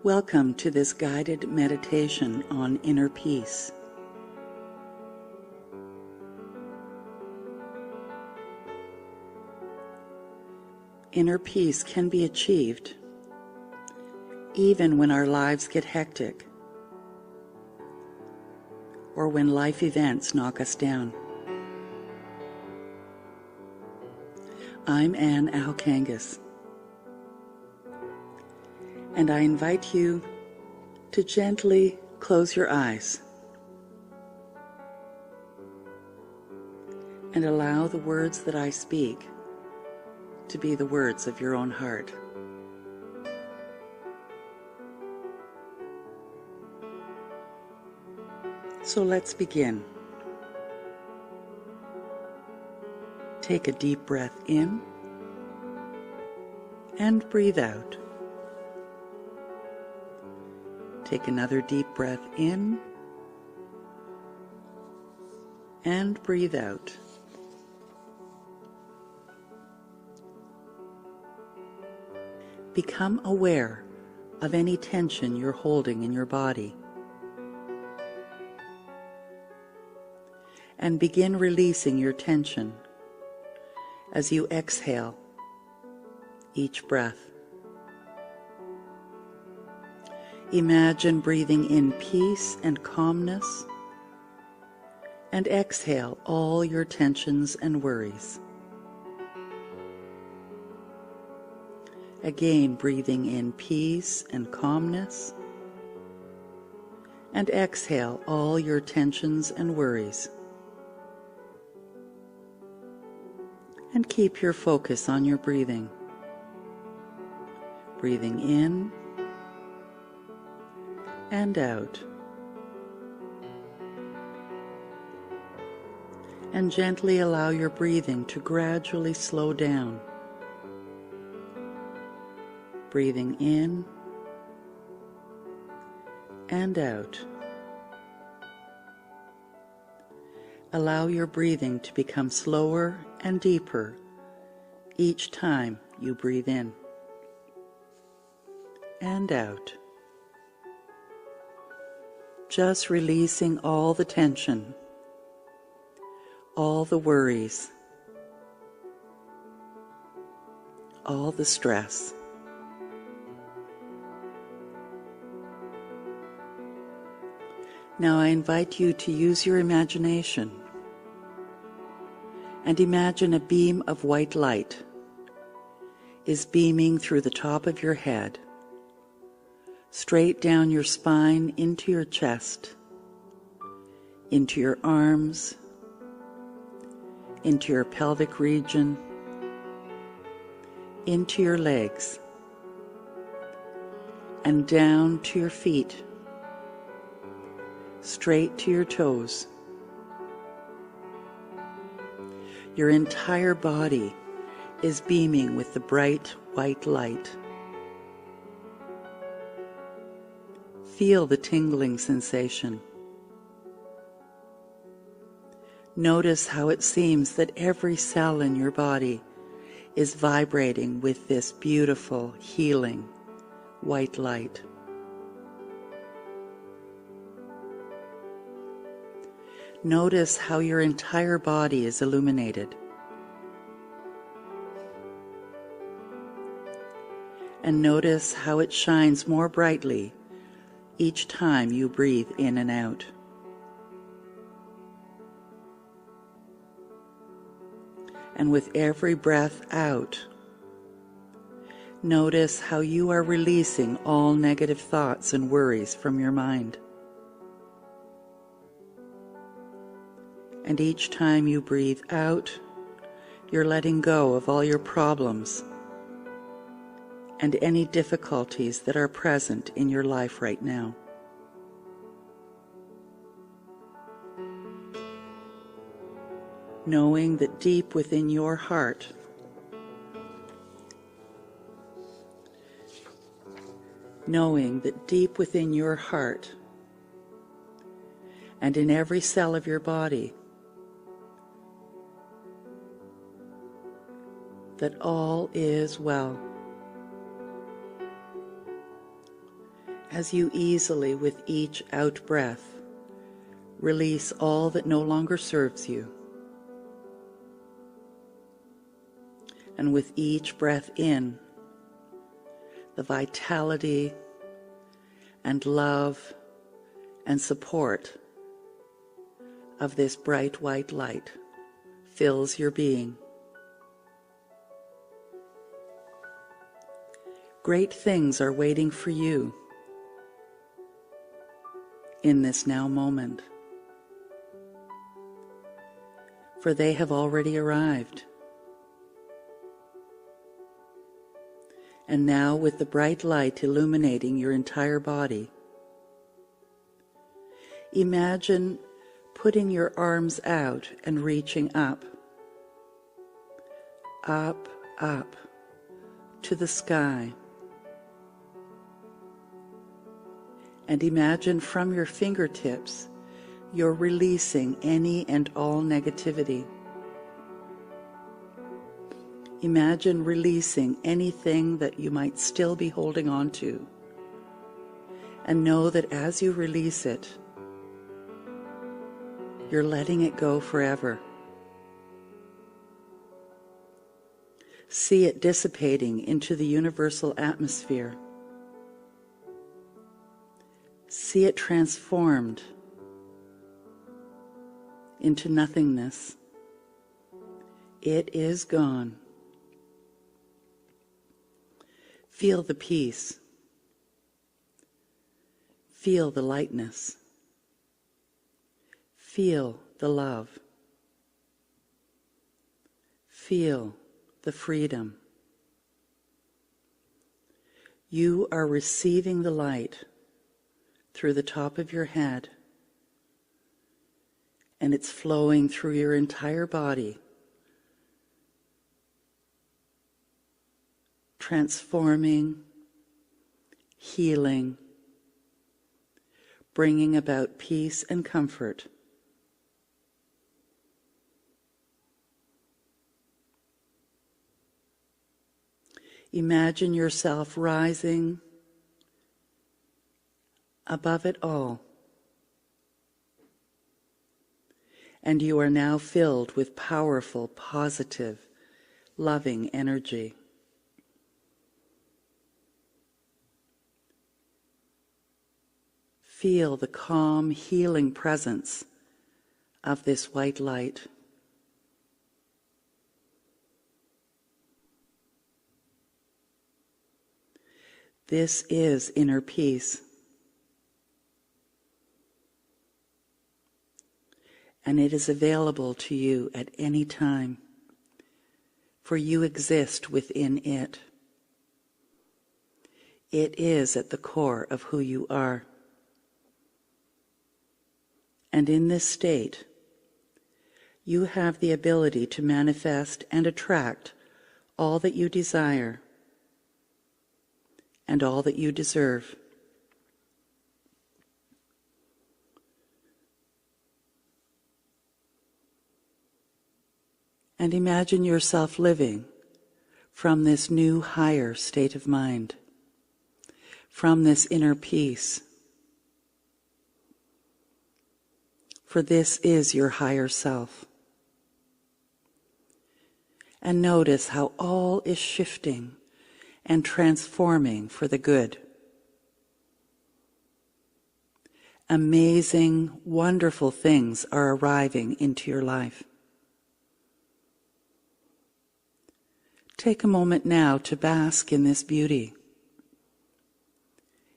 Welcome to this guided meditation on inner peace. Inner peace can be achieved even when our lives get hectic or when life events knock us down. I'm Anne Alkangas, and I invite you to gently close your eyes and allow the words that I speak to be the words of your own heart. So let's begin. Take a deep breath in and breathe out. Take another deep breath in and breathe out. Become aware of any tension you're holding in your body and begin releasing your tension as you exhale each breath. Imagine breathing in peace and calmness, and exhale all your tensions and worries. Again, breathing in peace and calmness, and exhale all your tensions and worries. And keep your focus on your breathing. Breathing in and out. And gently allow your breathing to gradually slow down. Breathing in and out. Allow your breathing to become slower and deeper each time you breathe in and out. Just releasing all the tension, all the worries, all the stress. Now I invite you to use your imagination and imagine a beam of white light is beaming through the top of your head, straight down your spine into your chest, into your arms, into your pelvic region, into your legs, and down to your feet, straight to your toes. Your entire body is beaming with the bright white light. Feel the tingling sensation. Notice how it seems that every cell in your body is vibrating with this beautiful, healing, white light. Notice how your entire body is illuminated. And notice how it shines more brightly each time you breathe in and out. And with every breath out, notice how you are releasing all negative thoughts and worries from your mind. And each time you breathe out, you're letting go of all your problems and any difficulties that are present in your life right now. Knowing that deep within your heart, and in every cell of your body, that all is well. As you easily, with each out-breath, release all that no longer serves you. And with each breath in, the vitality and love and support of this bright white light fills your being. Great things are waiting for you in this now moment, for they have already arrived. And now, with the bright light illuminating your entire body, imagine putting your arms out and reaching up, up, up to the sky. And imagine from your fingertips, you're releasing any and all negativity. Imagine releasing anything that you might still be holding on to. And know that as you release it, you're letting it go forever. See it dissipating into the universal atmosphere. See it transformed into nothingness. It is gone. Feel the peace. Feel the lightness. Feel the love. Feel the freedom. You are receiving the light through the top of your head, and it's flowing through your entire body, transforming, healing, bringing about peace and comfort. Imagine yourself rising above it all, and you are now filled with powerful, positive, loving energy. Feel the calm, healing presence of this white light. This is inner peace. And it is available to you at any time, for you exist within it. It is at the core of who you are. And in this state, you have the ability to manifest and attract all that you desire and all that you deserve. And imagine yourself living from this new higher state of mind, from this inner peace. For this is your higher self. And notice how all is shifting and transforming for the good. Amazing, wonderful things are arriving into your life. Take a moment now to bask in this beauty,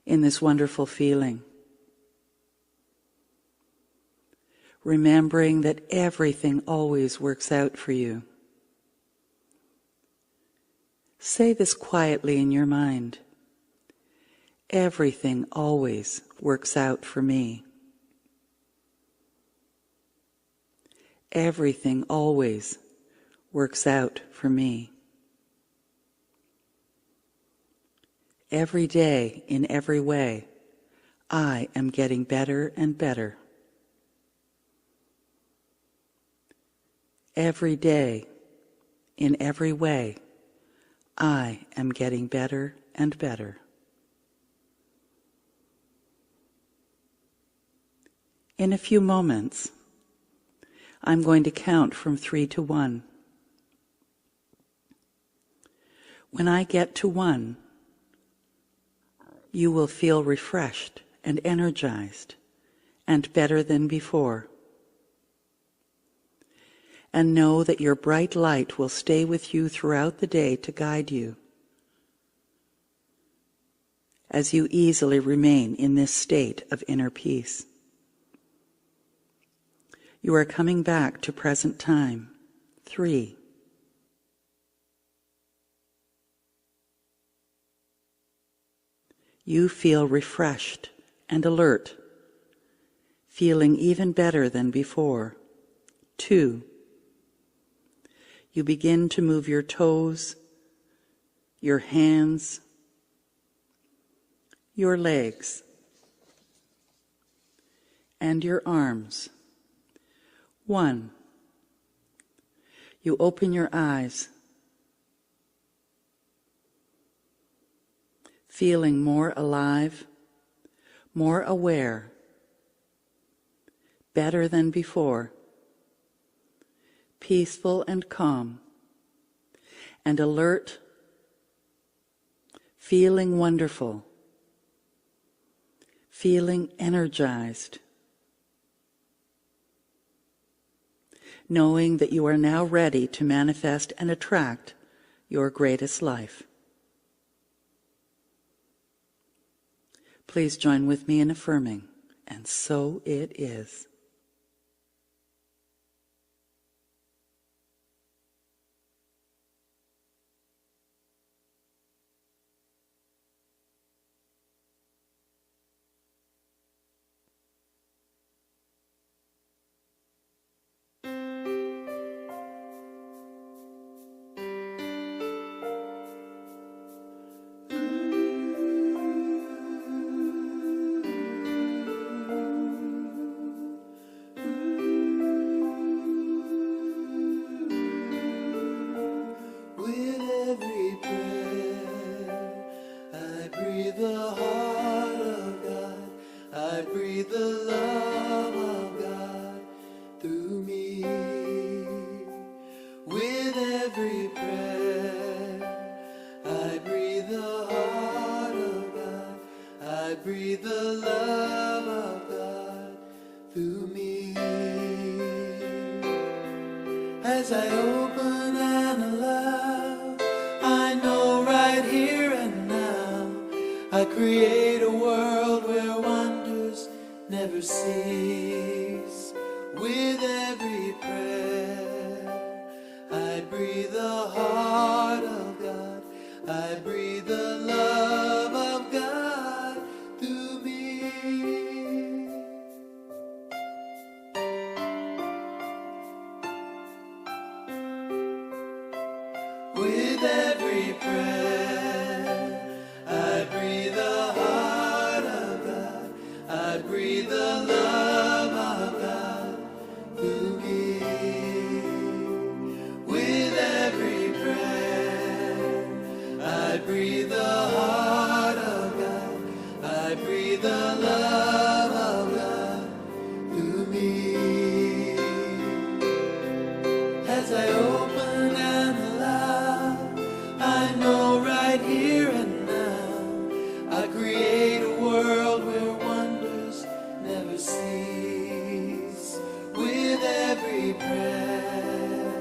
in this wonderful feeling, remembering that everything always works out for you. Say this quietly in your mind. Everything always works out for me. Everything always works out for me. Every day, in every way, I am getting better and better. Every day, in every way, I am getting better and better. In a few moments, I'm going to count from 3 to 1. When I get to 1, you will feel refreshed and energized and better than before. And know that your bright light will stay with you throughout the day to guide you as you easily remain in this state of inner peace. You are coming back to present time. 3. You feel refreshed and alert, feeling even better than before. 2. You begin to move your toes, your hands, your legs, and your arms. 1. You open your eyes, feeling more alive, more aware, better than before, peaceful and calm, and alert, feeling wonderful, feeling energized, knowing that you are now ready to manifest and attract your greatest life. Please join with me in affirming, and so it is. Breathe the love of God through me. As I open and allow, I know right here and now, I create a world where wonders never cease. With every prayer, I breathe the heart of God. I breathe the love of God through me. With every prayer, I breathe the heart of God. I breathe the love of God through me. With every prayer, I breathe the heart of God. I breathe the love of God through me. As I open and allow, I know right here and now, I create a world where wonders never cease. With every prayer,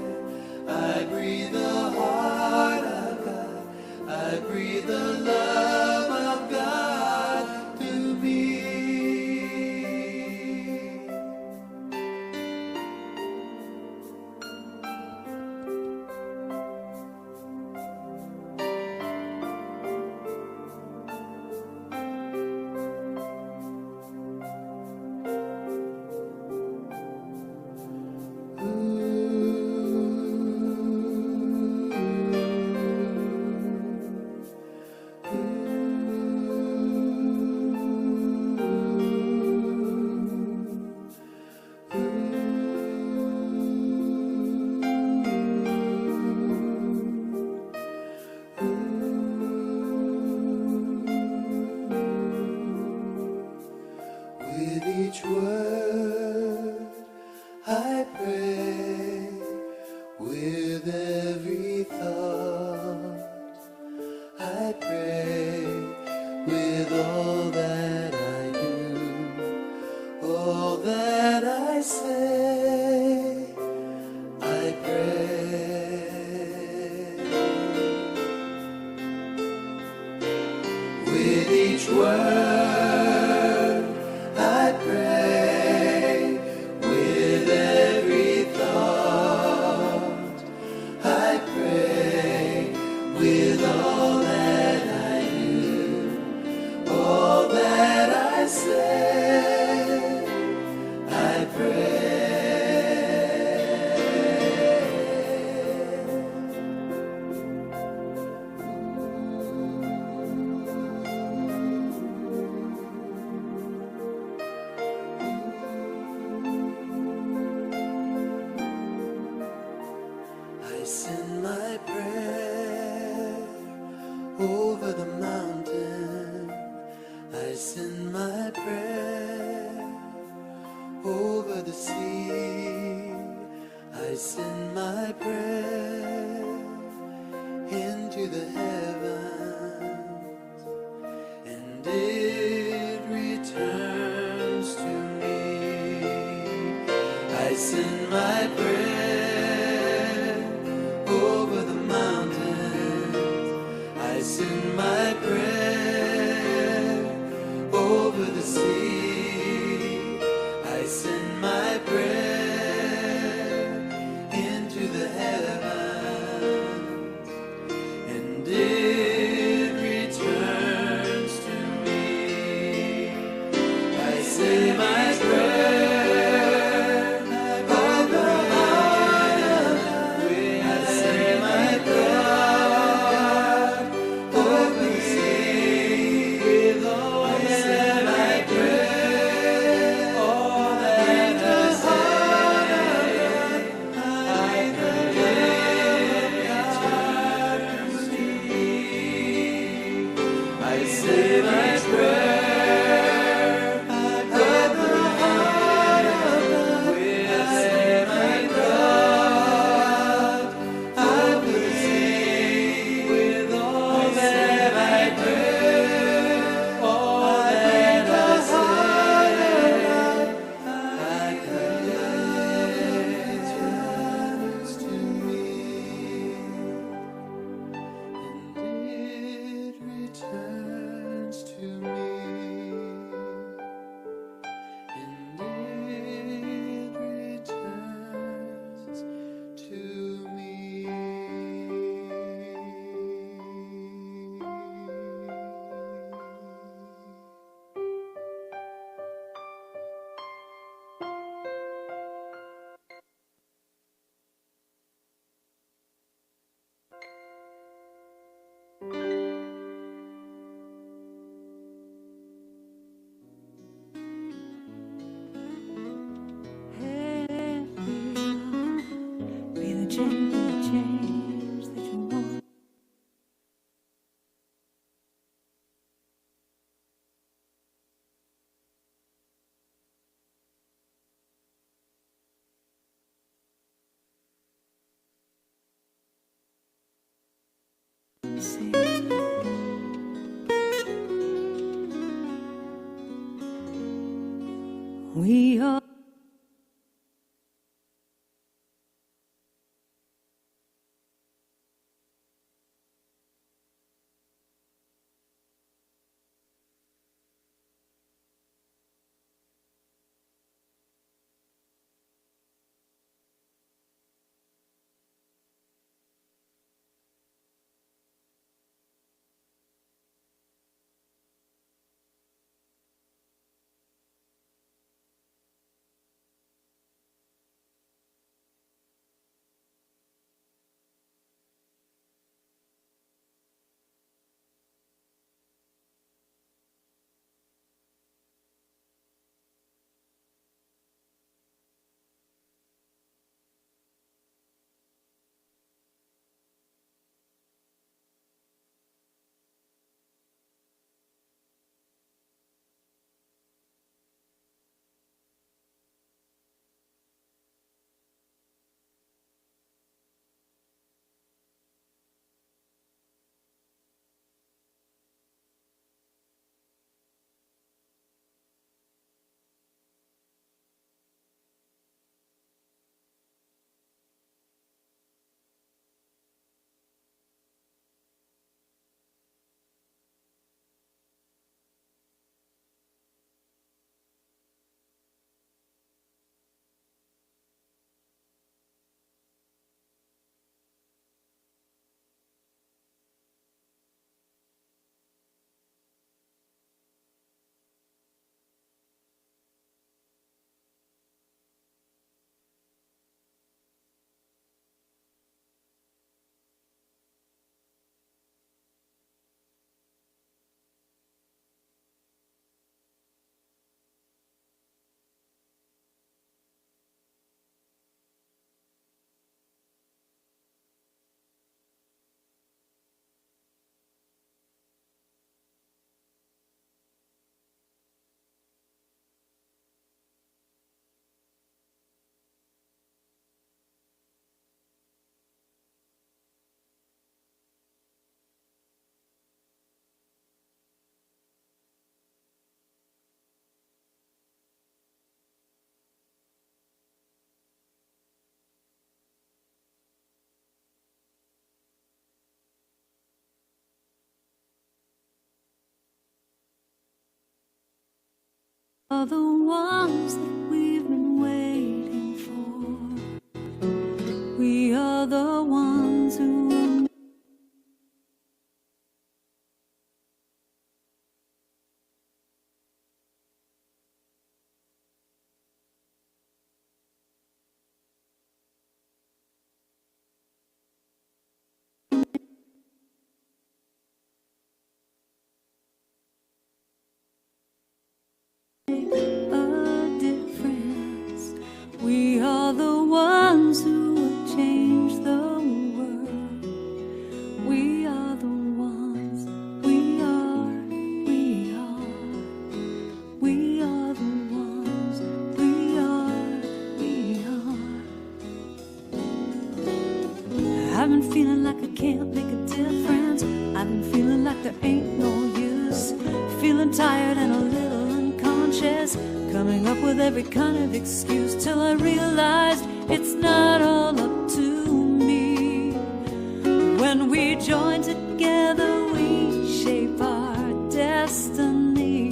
I breathe the heart of God. I breathe the love of God to me. With each word With each word I pray, with every thought I pray, with all that I do, all that I say, I pray. I send my prayer over the mountain. I send my prayer over the sea. I send my prayer into the heavens, and it returns to me. I send my prayer over the mountains. I send my prayer over the sea. I send my prayer into the heavens, and it returns to me. I say my prayer over the mountains. I say my prayer over the sea. With all that I pray, all that I say, I returns to me. I say my prayer over the mountains. I say my God over the sea. With all that I pray, all that I say, I pray returns to me, and it returns to me, and it returns to me. Be the change that you want. See. We are. are the ones that we've been waiting for. We are the ones who will make a difference. We are the ones who will change the world. We are the ones. We are. We are. We are the ones. We are. We are. I've been feeling like I can't make a difference. I've been feeling like there ain't no use. Feeling tired and a little unconscious, coming up with every kind of excuse, till I realized it's not all up to me. When we join together, we shape our destiny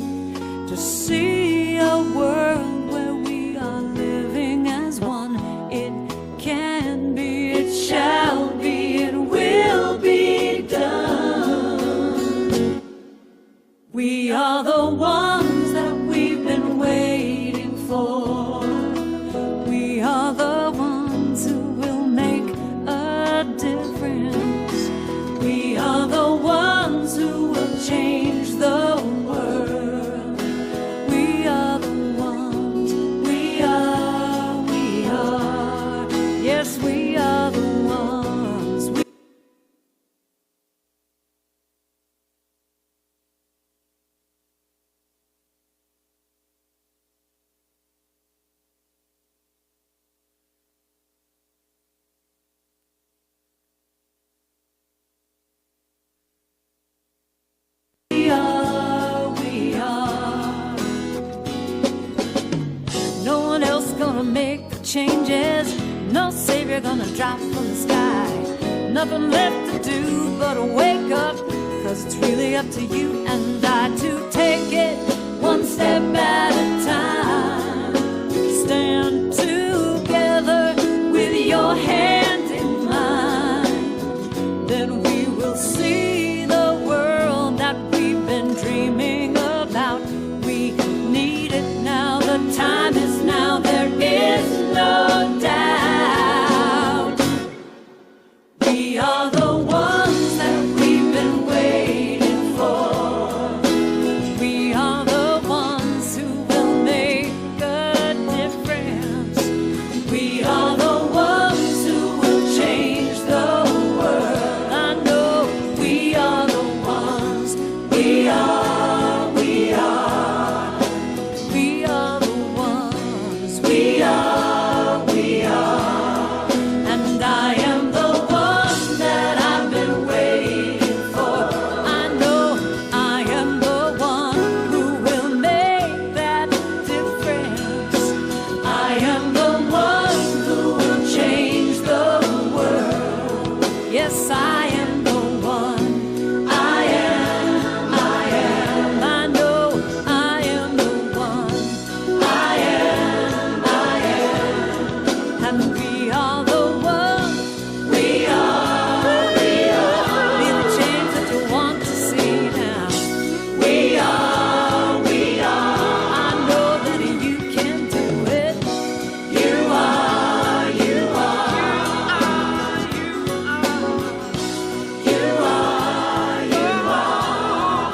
to see a world where we are living as one. It can be, it shall be, it will be done. We are the ones that we've been waiting for. We are the ones who will make a difference. We are the ones who will change the world. We are the ones. We are. We are. Yes, we are the ones. We are. We are. No one else gonna make the changes. No savior gonna drop from the sky. Nothing left to do but wake up, 'cause it's really up to you and I to take it one step at a time. Stand together with your hand in mine. Then we will see the world that we've been dreaming about. We need it now, the time is now, there is no doubt. We are the ones that we've been waiting for. We are the ones who will make a difference. We are the ones who will change the world. I know we are the ones. We are. We are. We are the ones. We are. We are. And I am the one that I've been waiting for. I know I am the one who will make that difference. I am the one who will change the world. Yes, I am the one. I am. I am. I know I am the one. I am. I am. And we are the one. We are. We are. Be the change that you want to see now. We are. We are. I know that you can do it. You are. You are. You are. You are.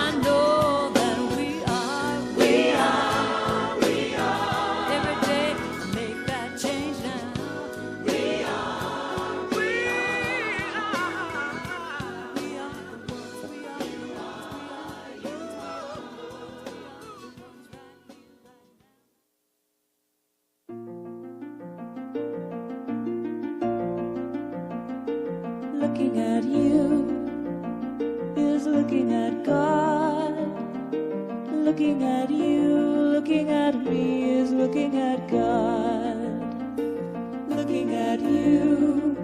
I know that we are. We are. We are. Every day make that change now. We are. We are. We are the ones. We are the ones. We are the ones. Looking at you is looking at God. Looking at you, looking at me is looking at God. Looking at you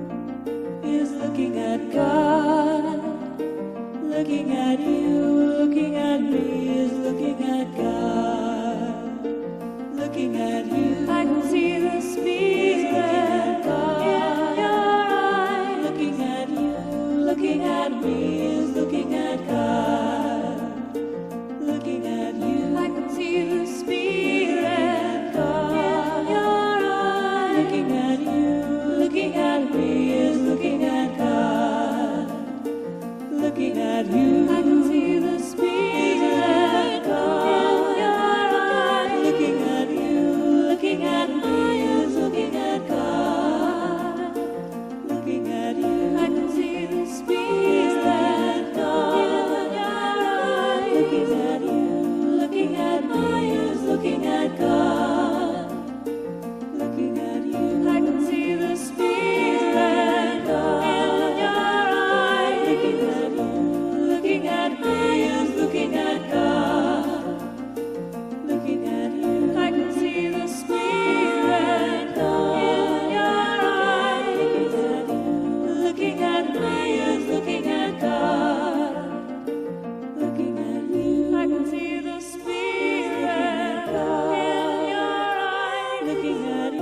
is looking at God. Looking at you, looking at me is looking at God. looking at you. I can see the Spirit God in your eyes, looking at you, looking at my eyes, looking at God, looking at you. I can see the Spirit God in your eyes, looking at you, looking at my eyes, looking at God, looking at you. I can see the Spirit God in your eyes, looking at you, looking at my eyes, looking at God, looking at you. I can see the Spirit God in your eyes, looking at my eyes, looking at God, looking at you. I can see the Spirit God in your eyes, looking at you,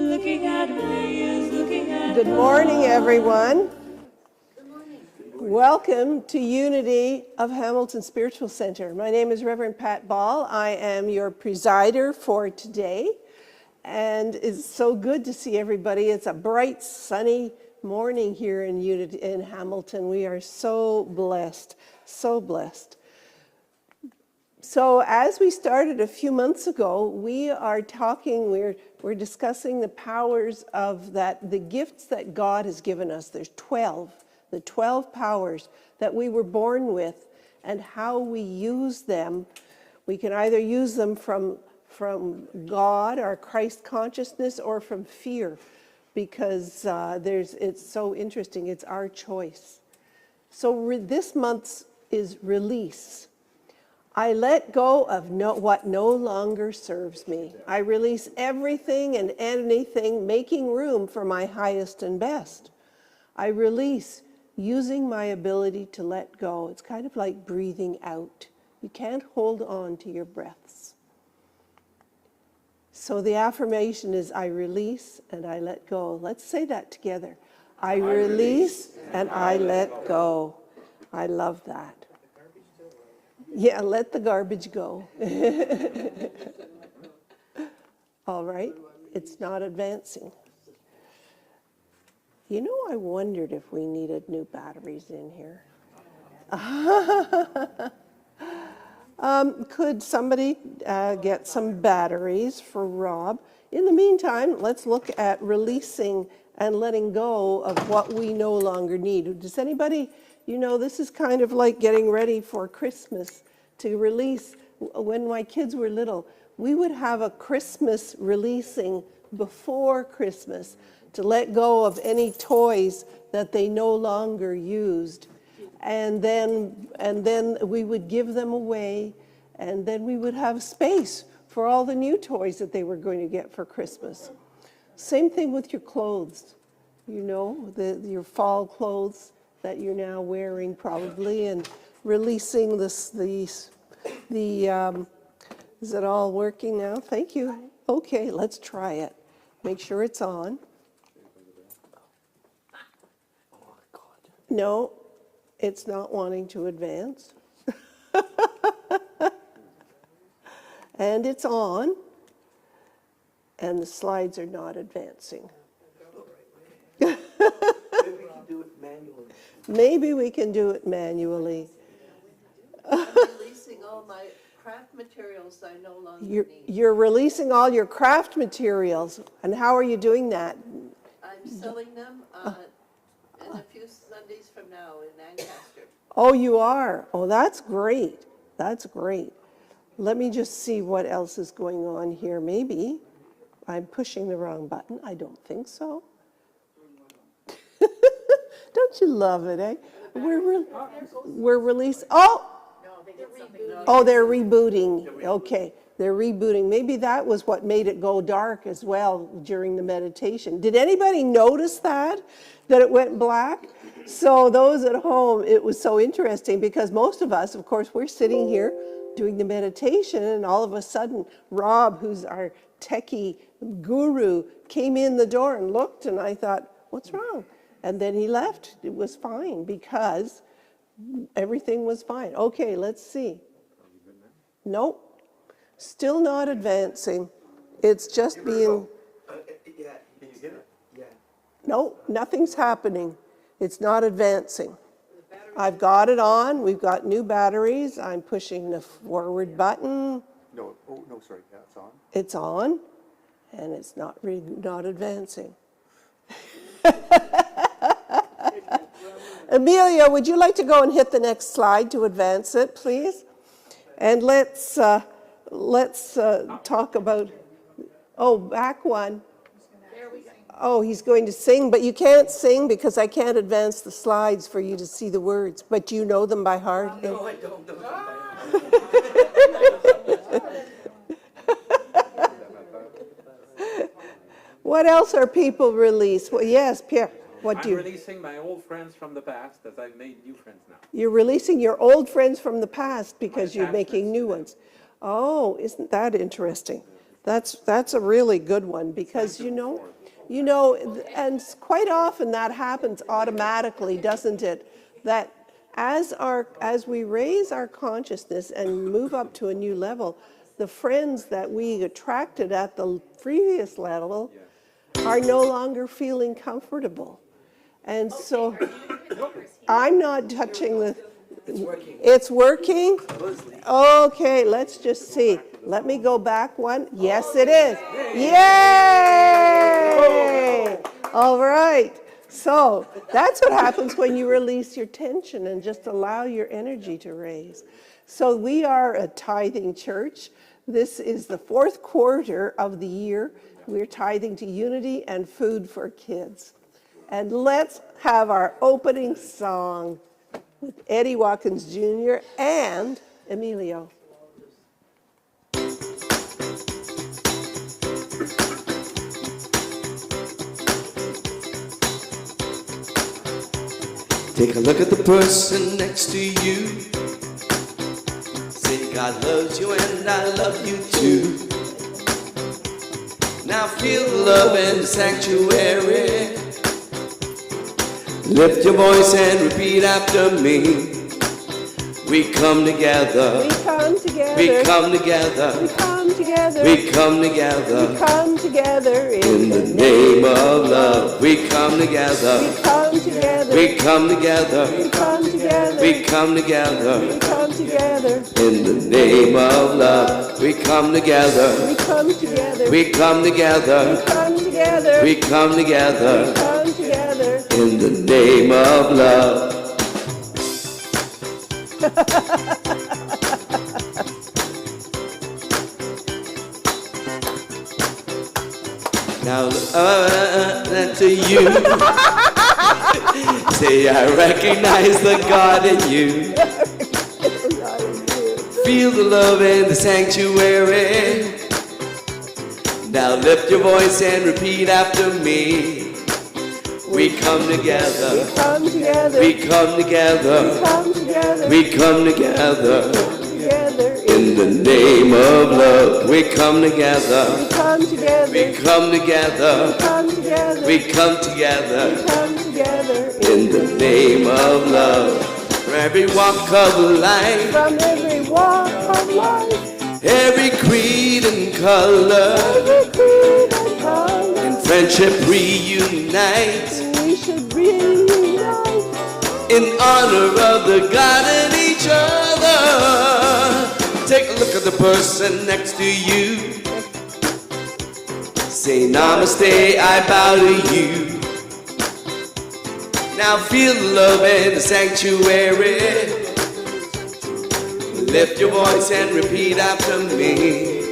looking at my eyes, looking at Good morning, everyone. Welcome to Unity of Hamilton Spiritual Center. My name is Reverend Pat Ball. I am your presider for today, and it's so good to see everybody. It's a bright, sunny morning here in Unity in Hamilton. We are so blessed, so blessed. So as we started a few months ago, we're discussing the powers of the gifts that God has given us. There's 12, the 12 powers that we were born with, and how we use them. We can either use them from God, our Christ consciousness, or from fear, because it's so interesting. It's our choice. So this month's is release. I let go of what no longer serves me. I release everything and anything, making room for my highest and best. I release using my ability to let go. It's kind of like breathing out. You can't hold on to your breaths. So the affirmation is, I release and I let go. Let's say that together. I release and I let go. I love that. Yeah, let the garbage go. All right, it's not advancing. You know, I wondered if we needed new batteries in here. Could somebody get some batteries for Rob? In the meantime, let's look at releasing and letting go of what we no longer need. Does anybody, this is kind of like getting ready for Christmas to release. When my kids were little, we would have a Christmas releasing before Christmas to let go of any toys that they no longer used. And then we would give them away, and then we would have space for all the new toys that they were going to get for Christmas. Same thing with your clothes, your fall clothes that you're now wearing probably, and releasing is it all working now? Thank you. Okay, let's try it. Make sure it's on. No, it's not wanting to advance. And it's on, and the slides are not advancing. Maybe we can do it manually. I'm releasing all my craft materials I no longer need. You're releasing all your craft materials. And how are you doing that? I'm selling them in a few Sundays from now in Lancaster. Oh, you are? Oh, that's great. That's great. Let me just see what else is going on here. Maybe I'm pushing the wrong button. I don't think so. Don't you love it, eh? We're releasing. Oh, they're rebooting. Okay, they're rebooting. Maybe that was what made it go dark as well during the meditation. Did anybody notice that it went black? So those at home, it was so interesting because most of us, of course, we're sitting here doing the meditation, and all of a sudden, Rob, who's our techie guru, came in the door and looked, and I thought, what's wrong? And then he left. It was fine because everything was fine. Okay, let's see. Nope. Still not advancing. It's just being... Yeah, can you get it? Yeah. No, nothing's happening. It's not advancing. The batteries I've got it on. We've got new batteries. I'm pushing the forward button. No, oh, no, sorry, yeah, it's on. It's on, and it's not advancing. Amelia, would you like to go and hit the next slide to advance it, please? And let's talk about, oh, back one. Oh, he's going to sing, but you can't sing because I can't advance the slides for you to see the words, but you know them by heart. No, I don't know them by heart. What else are people released? Well, yes, Pierre, what do I'm you? releasing my old friends from the past as I've made new friends now. You're releasing your old friends from the past because you're making attachments new to ones. Oh, isn't that interesting? That's a really good one because you know, and quite often that happens automatically, doesn't it? That as we raise our consciousness and move up to a new level, the friends that we attracted at the previous level are no longer feeling comfortable. And so I'm not touching the... It's working? Okay, let's just see. Let me go back one. Yes, it is. Yay! All right. So that's what happens when you release your tension and just allow your energy to raise. So we are a tithing church. This is the fourth quarter of the year. We're tithing to unity and food for kids. And let's have our opening song with Eddie Watkins Jr. and Emilio. Take a look at the person next to you. Say God loves you and I love you too. Now feel the love in the sanctuary. Lift your voice and repeat after me. We come together. We come together. We come together. We come together. We come together. We come together In the name of love. We come together. We come together. We come together. We come together. We come together. We come together. In the name of love. We come together. We come together. We come together. We come together. We come together. We come together. In the name of love. Now to you. Say I recognize the God in you. Feel the love in the sanctuary. Now lift your voice and repeat after me. We come together. We come together. We come together. We come together. We come together. Together. In the name of love. We come together. We come together. We come together. Come together. We come together. Come together. In the name of love. From every walk of life. From every walk of life. Every creed and color. Every creed and color. In friendship reunite. We should reunite. In honor of the God and each other. Take a look at the person next to you. Say namaste, I bow to you. Now feel the love in the sanctuary. Lift your voice and repeat after me.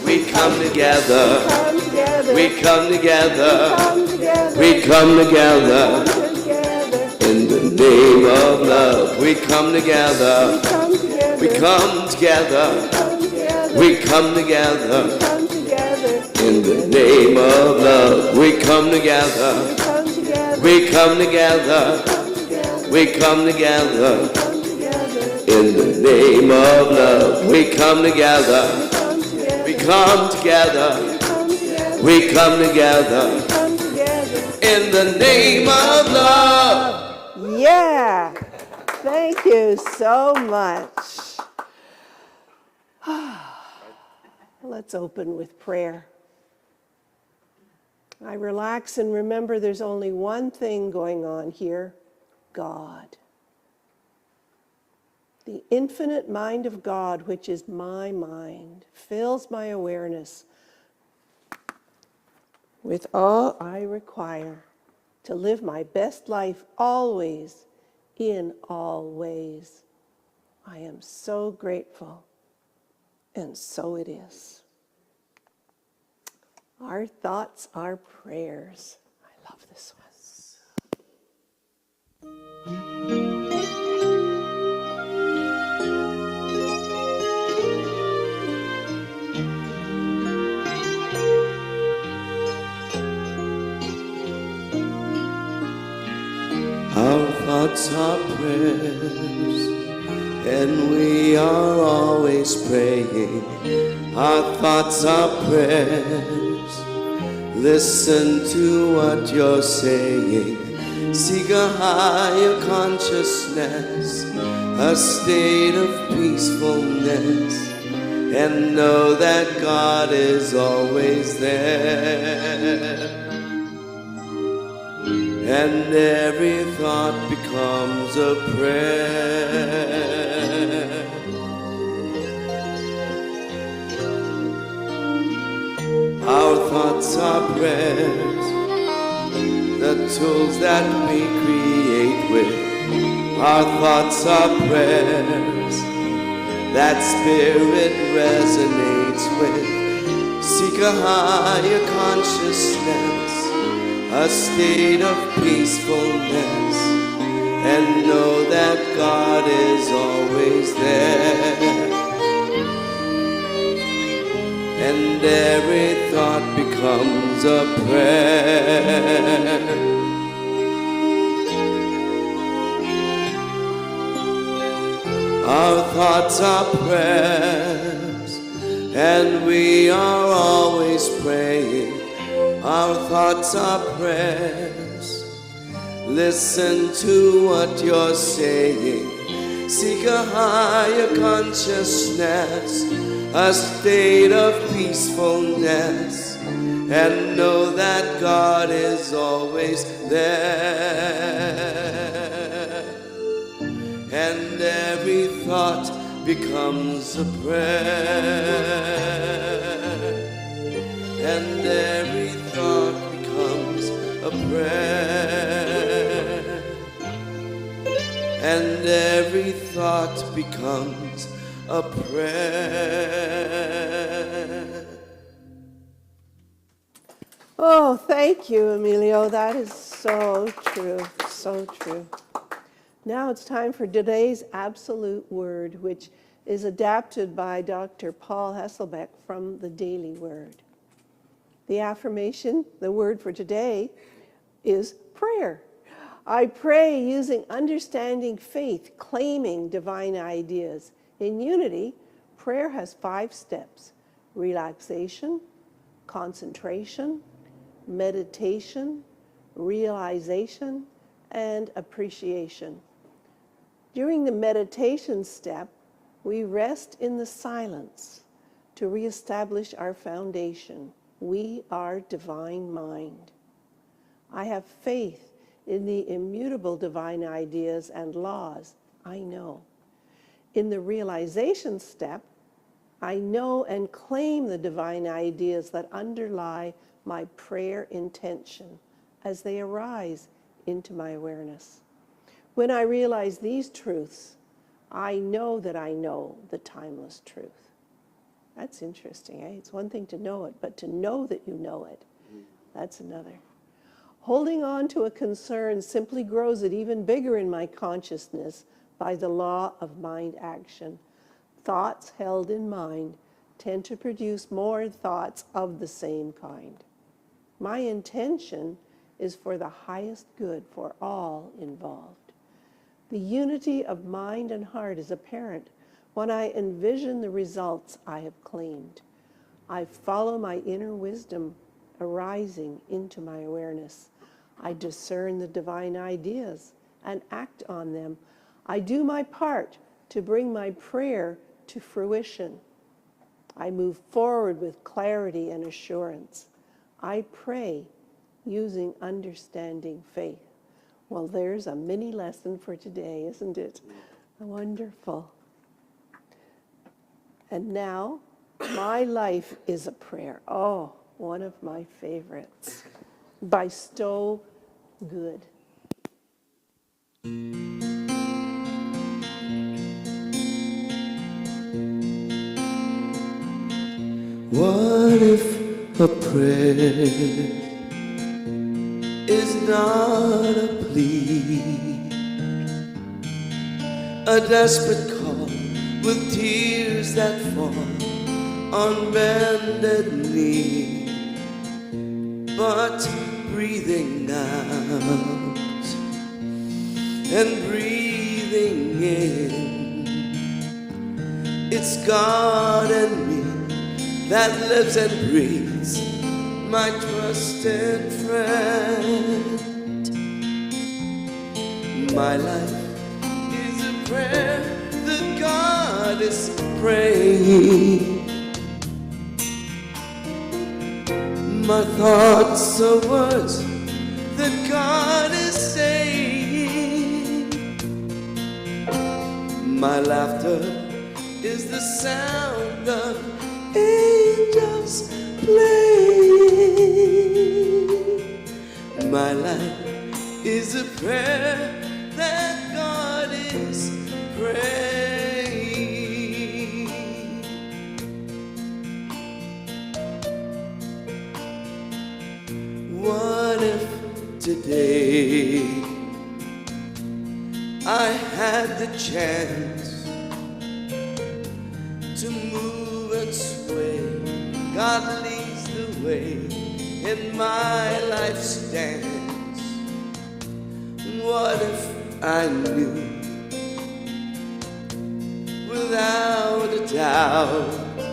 We come together. Come together. We come together. Come together. We come together. Together. In the name of love. We come together. Come together. We come together. Come together. We come together. Come together. In the name of love. We come together. Come together. We come together. Come together. We come together. Come together. In the name of love. We come together. Come together. We come together. Come together. We come together. Come together. In the name of love. Yeah. Thank you so much. Let's open with prayer. I relax and remember there's only one thing going on here, God. The infinite mind of God, which is my mind, fills my awareness with all I require to live my best life always, in all ways. I am so grateful, and so it is. Our thoughts are prayers. I love this one. Our thoughts are prayers, and we are always praying. Our thoughts are prayers. Listen to what you're saying. Seek a higher consciousness, a state of peacefulness, and know that God is always there. And every thought becomes a prayer. Our thoughts are prayers, the tools that we create with. Our thoughts are prayers that spirit resonates with. Seek a higher consciousness, a state of peacefulness, and know that God is always there. And every thought becomes a prayer. Our thoughts are prayers, and we are always praying. Our thoughts are prayers. Listen to what you're saying. Seek a higher consciousness, a state of peacefulness, and know that God is always there. And every thought becomes a prayer. And every thought becomes a prayer. And every thought becomes a prayer. Oh, thank you, Emilio. That is so true, so true. Now it's time for today's absolute word, which is adapted by Dr. Paul Hasselbeck from the Daily Word. The affirmation, the word for today, is prayer. I pray using understanding faith, claiming divine ideas. In unity, prayer has 5 steps: relaxation, concentration, meditation, realization, and appreciation. During the meditation step, we rest in the silence to reestablish our foundation. We are divine mind. I have faith in the immutable divine ideas and laws I know. In the realization step, I know and claim the divine ideas that underlie my prayer intention as they arise into my awareness. When I realize these truths, I know that I know the timeless truth. That's interesting, eh? It's one thing to know it, but to know that you know it, that's another. Holding on to a concern simply grows it even bigger in my consciousness by the law of mind action. Thoughts held in mind tend to produce more thoughts of the same kind. My intention is for the highest good for all involved. The unity of mind and heart is apparent when I envision the results I have claimed. I follow my inner wisdom arising into my awareness. I discern the divine ideas and act on them. I do my part to bring my prayer to fruition. I move forward with clarity and assurance. I pray using understanding faith. Well, there's a mini lesson for today, isn't it? Wonderful. And now, My Life is a Prayer. Oh, one of my favorites. By Stowe Good. What if a prayer is not a plea, a desperate call with tears that fall on bended knee, but breathing out and breathing in, it's God and me that lives and breathes, my trusted friend. My life is a prayer that God is praying. My thoughts are words that God is saying. My laughter is the sound of angels playing. My life is a prayer that God is praying. What if today I had the chance to move and sway? God leads the way in my life's dance. What if I knew without a doubt,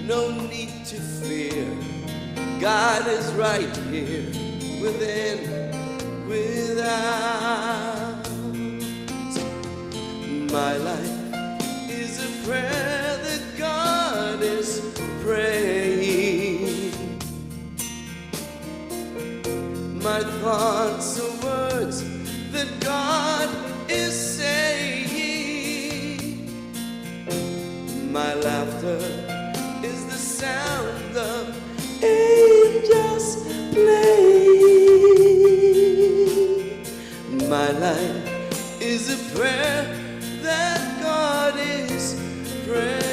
no need to fear, God is right here within, without. My life is a prayer that God is praying. My thoughts are words that God is saying. My laughter is the sound of angels playing. My life is a prayer that God is praying.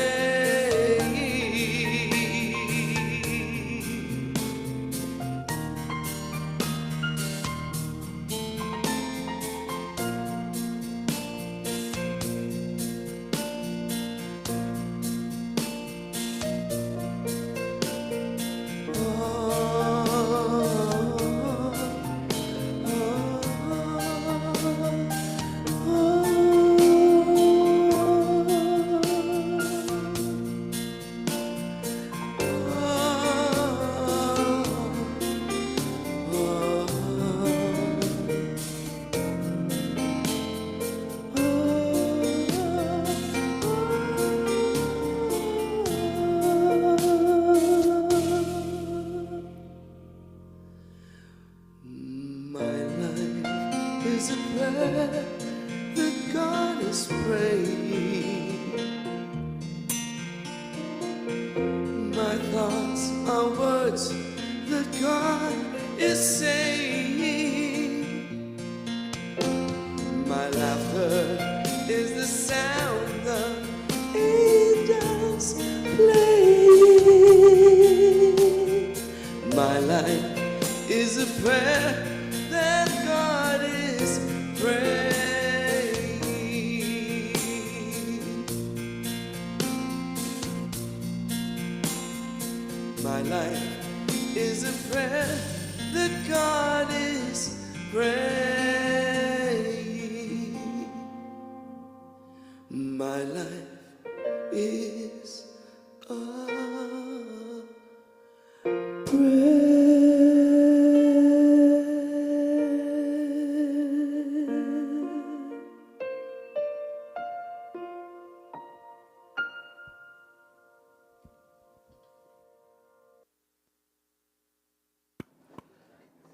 My life is a prayer that God is praying. My thoughts are words that God is saying. My laughter is the sound of angels playing. My life is a prayer that God is praying. My life is a prayer that God is praying. My life is a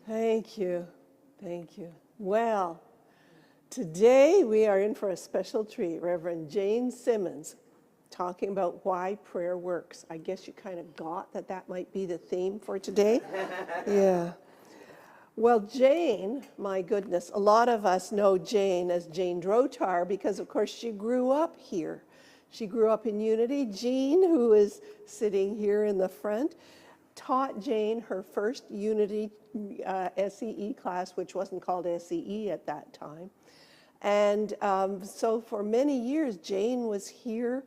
Thank you. Thank you. Well, Today we are in for a special treat. Reverend Jane Simmons talking about why prayer works. I guess you kind of got that that might be the theme for today. Yeah. Well, Jane, my goodness, a lot of us know Jane as Jane Drotar because, of course, she grew up here. She grew up in Unity. Jean, who is sitting here in the front, taught Jane her first Unity SEE class, which wasn't called SEE at that time. And so for many years, Jane was here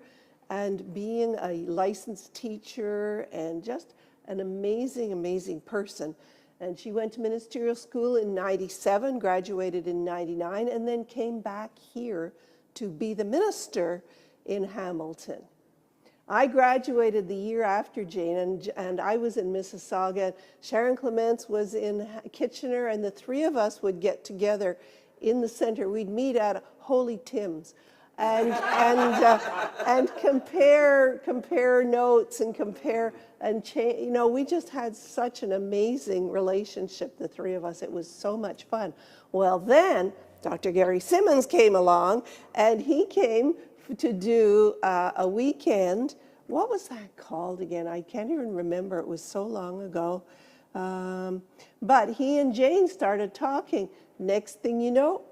and being a licensed teacher and just an amazing, amazing person. And she went to ministerial school in 97, graduated in 99, and then came back here to be the minister in Hamilton. I graduated the year after Jane, and I was in Mississauga. Sharon Clements was in Kitchener, and the three of us would get together in the center. We'd meet at Holy Tim's and compare notes and compare and change. You know, we just had such an amazing relationship, the three of us. It was so much fun. Well, then Dr. Gary Simmons came along, and he came to do a weekend. What was that called again? I can't even remember. It was so long ago. But he and Jane started talking. Next thing you know,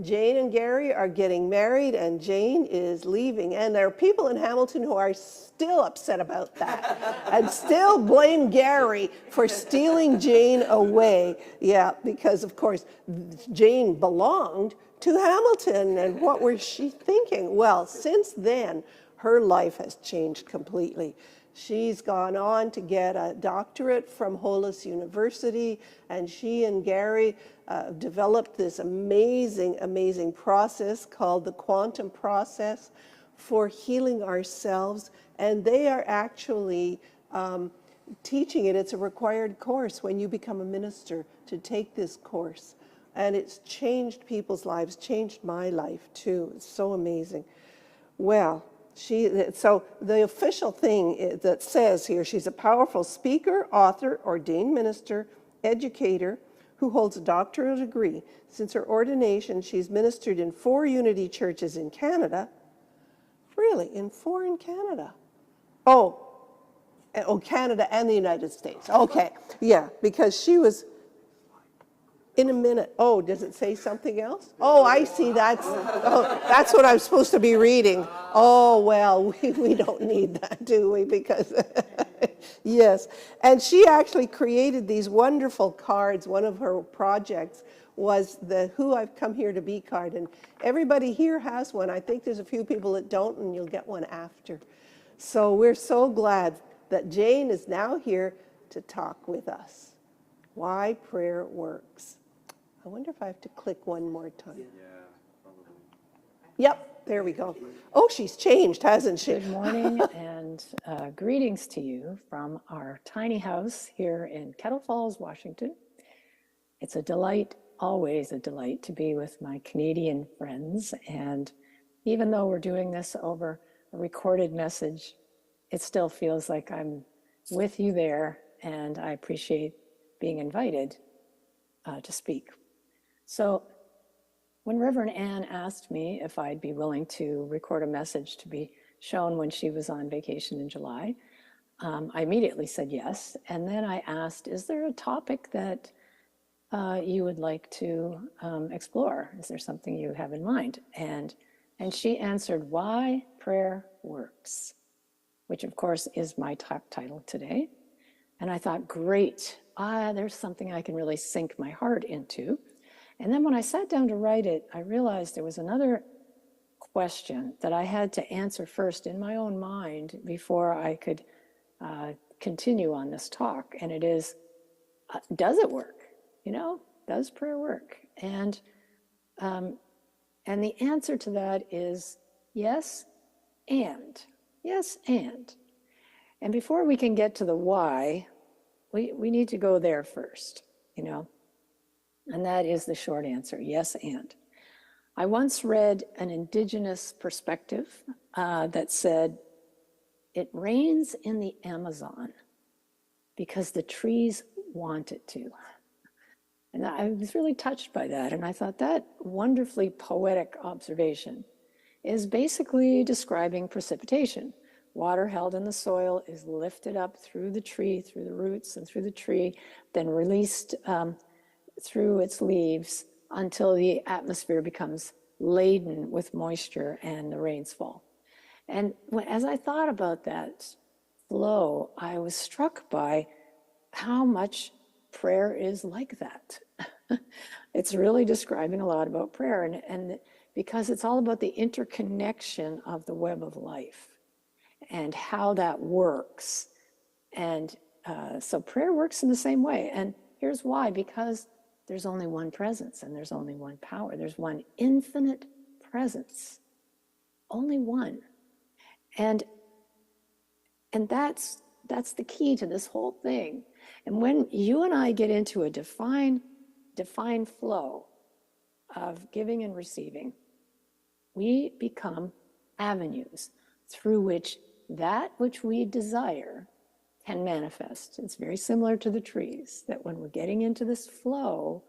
Jane and Gary are getting married, and Jane is leaving. And there are people in Hamilton who are still upset about that and still blame Gary for stealing Jane away. Yeah, because, of course, Jane belonged to Hamilton, and what was she thinking? Well, since then, her life has changed completely. She's gone on to get a doctorate from Hollis University, and she and Gary developed this amazing, amazing process called the quantum process for healing ourselves. And they are actually teaching it. It's a required course when you become a minister to take this course. And it's changed people's lives, changed my life too. It's so amazing. Well, so the official thing that says here, she's a powerful speaker, author, ordained minister, educator, who holds a doctoral degree. Since her ordination, she's ministered in 4 Unity churches in Canada. Really, in 4 in Canada? Oh, Canada and the United States. Okay, yeah, because she was in a minute. Oh, does it say something else? Oh, I see. That's what I'm supposed to be reading. Oh, well, we don't need that, do we? Because, yes. And she actually created these wonderful cards. One of her projects was the Who I've Come Here to Be card. And everybody here has one. I think there's a few people that don't, and you'll get one after. So we're so glad that Jane is now here to talk with us. Why prayer works. I wonder if I have to click one more time. Yeah, probably. Yep, there we go. Oh, she's changed, hasn't she? Good morning and greetings to you from our tiny house here in Kettle Falls, Washington. It's a delight, always a delight, to be with my Canadian friends. And even though we're doing this over a recorded message, it still feels like I'm with you there, and I appreciate being invited to speak. So when Reverend Ann asked me if I'd be willing to record a message to be shown when she was on vacation in July, I immediately said yes. And then I asked, is there a topic that you would like to explore? Is there something you have in mind? And she answered, why prayer works, which of course is my top title today. And I thought, great, there's something I can really sink my heart into. And then when I sat down to write it, I realized there was another question that I had to answer first in my own mind before I could continue on this talk. And it is, does it work? You know, does prayer work? And the answer to that is yes, and. Yes, and. And before we can get to the why, we need to go there first, you know. And that is the short answer, yes, and. I once read an indigenous perspective that said, it rains in the Amazon because the trees want it to. And I was really touched by that. And I thought that wonderfully poetic observation is basically describing precipitation. Water held in the soil is lifted up through the tree, through the roots and through the tree, then released through its leaves until the atmosphere becomes laden with moisture and the rains fall. And as I thought about that flow, I was struck by how much prayer is like that. It's really describing a lot about prayer, and because it's all about the interconnection of the web of life and how that works. And so prayer works in the same way. And here's why: because there's only one presence and there's only one power. There's one infinite presence, only one. And that's the key to this whole thing. And when you and I get into a defined flow of giving and receiving, we become avenues through which that which we desire can manifest. It's very similar to the trees, that when we're getting into this flow,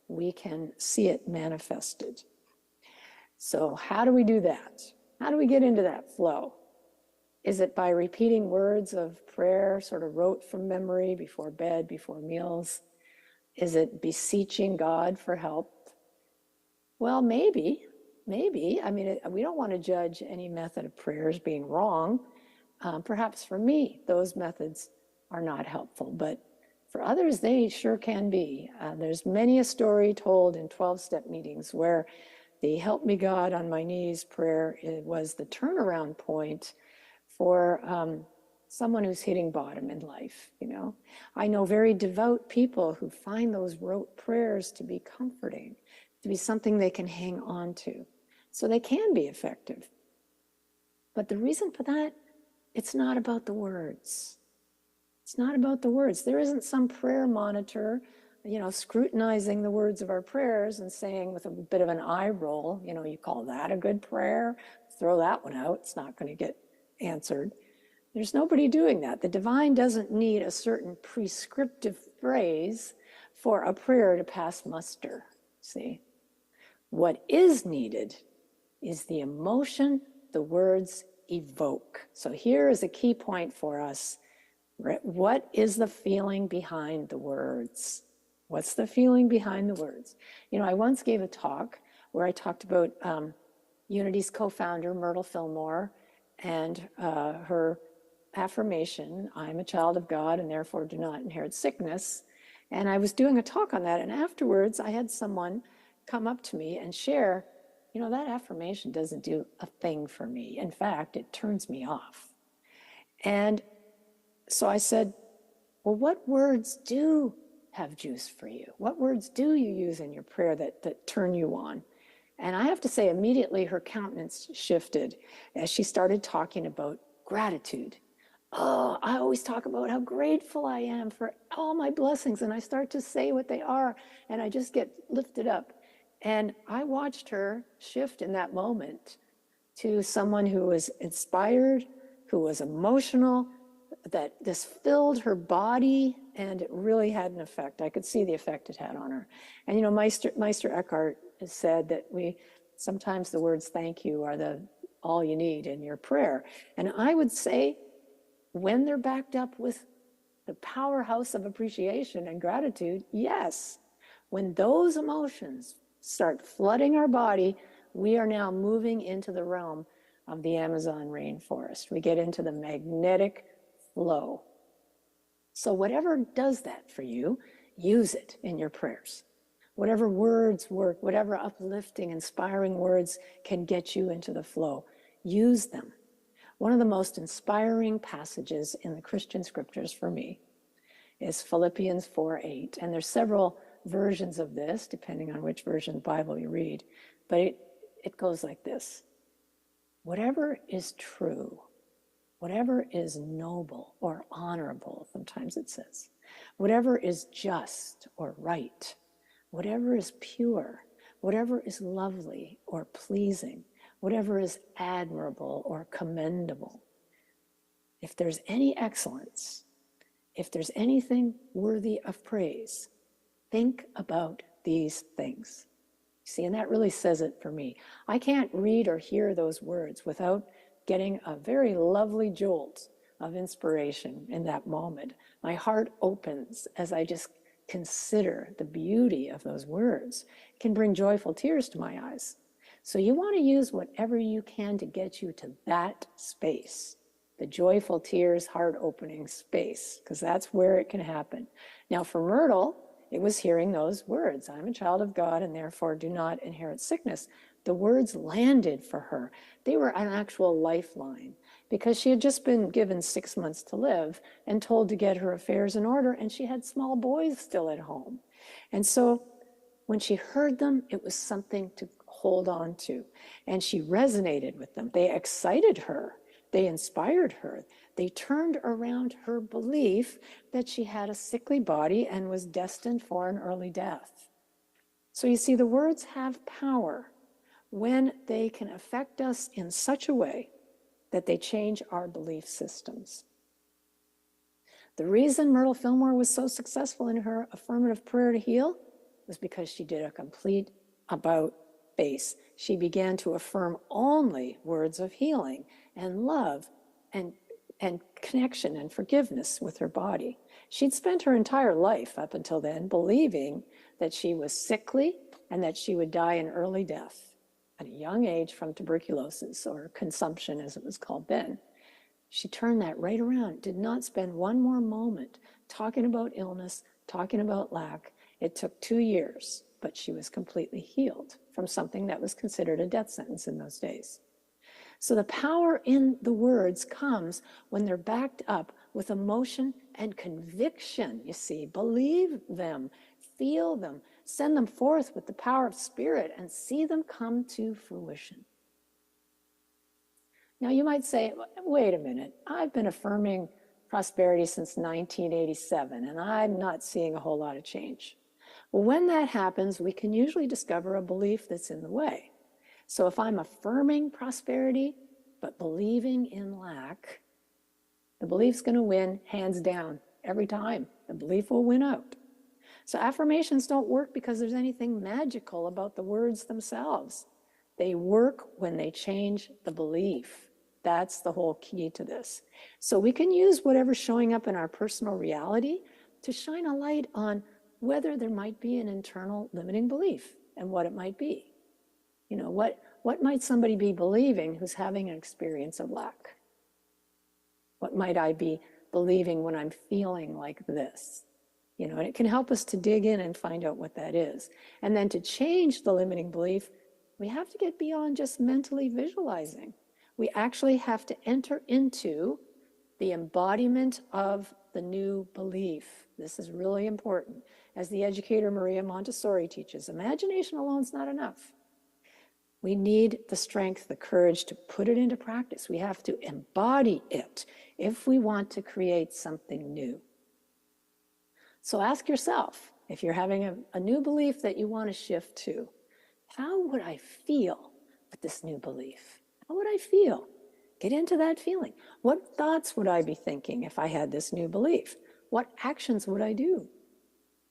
we can see it manifested. So how do we do that? How do we get into that flow? Is it by repeating words of prayer, sort of rote from memory before bed, before meals? Is it beseeching God for help? Well, maybe. I mean, we don't want to judge any method of prayer as being wrong. Perhaps for me, those methods are not helpful, but for others, they sure can be. There's many a story told in 12-step meetings where the help me God on my knees prayer was the turnaround point for someone who's hitting bottom in life, you know. I know very devout people who find those rote prayers to be comforting, to be something they can hang on to. So they can be effective. But the reason for that, it's not about the words. It's not about the words. There isn't some prayer monitor, you know, scrutinizing the words of our prayers and saying with a bit of an eye roll, you know, you call that a good prayer? Throw that one out. It's not going to get answered. There's nobody doing that. The divine doesn't need a certain prescriptive phrase for a prayer to pass muster, see? What is needed is the emotion the words evoke. So here is a key point for us. What is the feeling behind the words? What's the feeling behind the words? You know, I once gave a talk where I talked about Unity's co-founder, Myrtle Fillmore, and her affirmation, I'm a child of God and therefore do not inherit sickness. And I was doing a talk on that, and afterwards I had someone come up to me and share, you know, that affirmation doesn't do a thing for me. In fact, it turns me off. And so I said, well, what words do have juice for you? What words do you use in your prayer that turn you on? And I have to say, immediately her countenance shifted as she started talking about gratitude. Oh, I always talk about how grateful I am for all my blessings, and I start to say what they are, and I just get lifted up. And I watched her shift in that moment to someone who was inspired, who was emotional, that this filled her body, and it really had an effect. I could see the effect it had on her. And you know, Meister Eckhart has said that sometimes the words thank you are all you need in your prayer. And I would say, when they're backed up with the powerhouse of appreciation and gratitude, yes. When those emotions start flooding our body, we are now moving into the realm of the Amazon rainforest. We get into the magnetic flow. So whatever does that for you, use it in your prayers. Whatever words work, whatever uplifting, inspiring words can get you into the flow, use them. One of the most inspiring passages in the Christian scriptures for me is Philippians 4:8. And there's several versions of this, depending on which version of the Bible you read. But it goes like this. Whatever is true, whatever is noble or honorable, sometimes it says, whatever is just or right, whatever is pure, whatever is lovely or pleasing, whatever is admirable or commendable. If there's any excellence, if there's anything worthy of praise, think about these things. See, and that really says it for me. I can't read or hear those words without getting a very lovely jolt of inspiration in that moment. My heart opens as I just consider the beauty of those words. It can bring joyful tears to my eyes. So you want to use whatever you can to get you to that space, the joyful tears, heart opening space, because that's where it can happen. Now for Myrtle, it was hearing those words, I'm a child of God and therefore do not inherit sickness. The words landed for her. They were an actual lifeline because she had just been given 6 months to live and told to get her affairs in order, and she had small boys still at home. And so when she heard them, it was something to hold on to, and she resonated with them. They excited her. They inspired her. They turned around her belief that she had a sickly body and was destined for an early death. So you see, the words have power when they can affect us in such a way that they change our belief systems. The reason Myrtle Fillmore was so successful in her affirmative prayer to heal was because she did a complete about face. She began to affirm only words of healing and love and connection and forgiveness with her body. She'd spent her entire life up until then believing that she was sickly and that she would die an early death at a young age from tuberculosis, or consumption as it was called then. She turned that right around, did not spend one more moment talking about illness, talking about lack. It took 2 years, but she was completely healed from something that was considered a death sentence in those days. So the power in the words comes when they're backed up with emotion and conviction, you see. Believe them, feel them, send them forth with the power of spirit and see them come to fruition. Now you might say, wait a minute, I've been affirming prosperity since 1987 and I'm not seeing a whole lot of change. Well, when that happens, we can usually discover a belief that's in the way. So if I'm affirming prosperity, but believing in lack, the belief's going to win hands down every time. The belief will win out. So affirmations don't work because there's anything magical about the words themselves. They work when they change the belief. That's the whole key to this. So we can use whatever's showing up in our personal reality to shine a light on whether there might be an internal limiting belief and what it might be. You know, what might somebody be believing who's having an experience of lack? What might I be believing when I'm feeling like this? You know, and it can help us to dig in and find out what that is. And then to change the limiting belief, we have to get beyond just mentally visualizing. We actually have to enter into the embodiment of the new belief. This is really important. As the educator Maria Montessori teaches, imagination alone is not enough. We need the strength, the courage to put it into practice. We have to embody it if we want to create something new. So ask yourself, if you're having a new belief that you want to shift to, how would I feel with this new belief? How would I feel? Get into that feeling. What thoughts would I be thinking if I had this new belief? What actions would I do?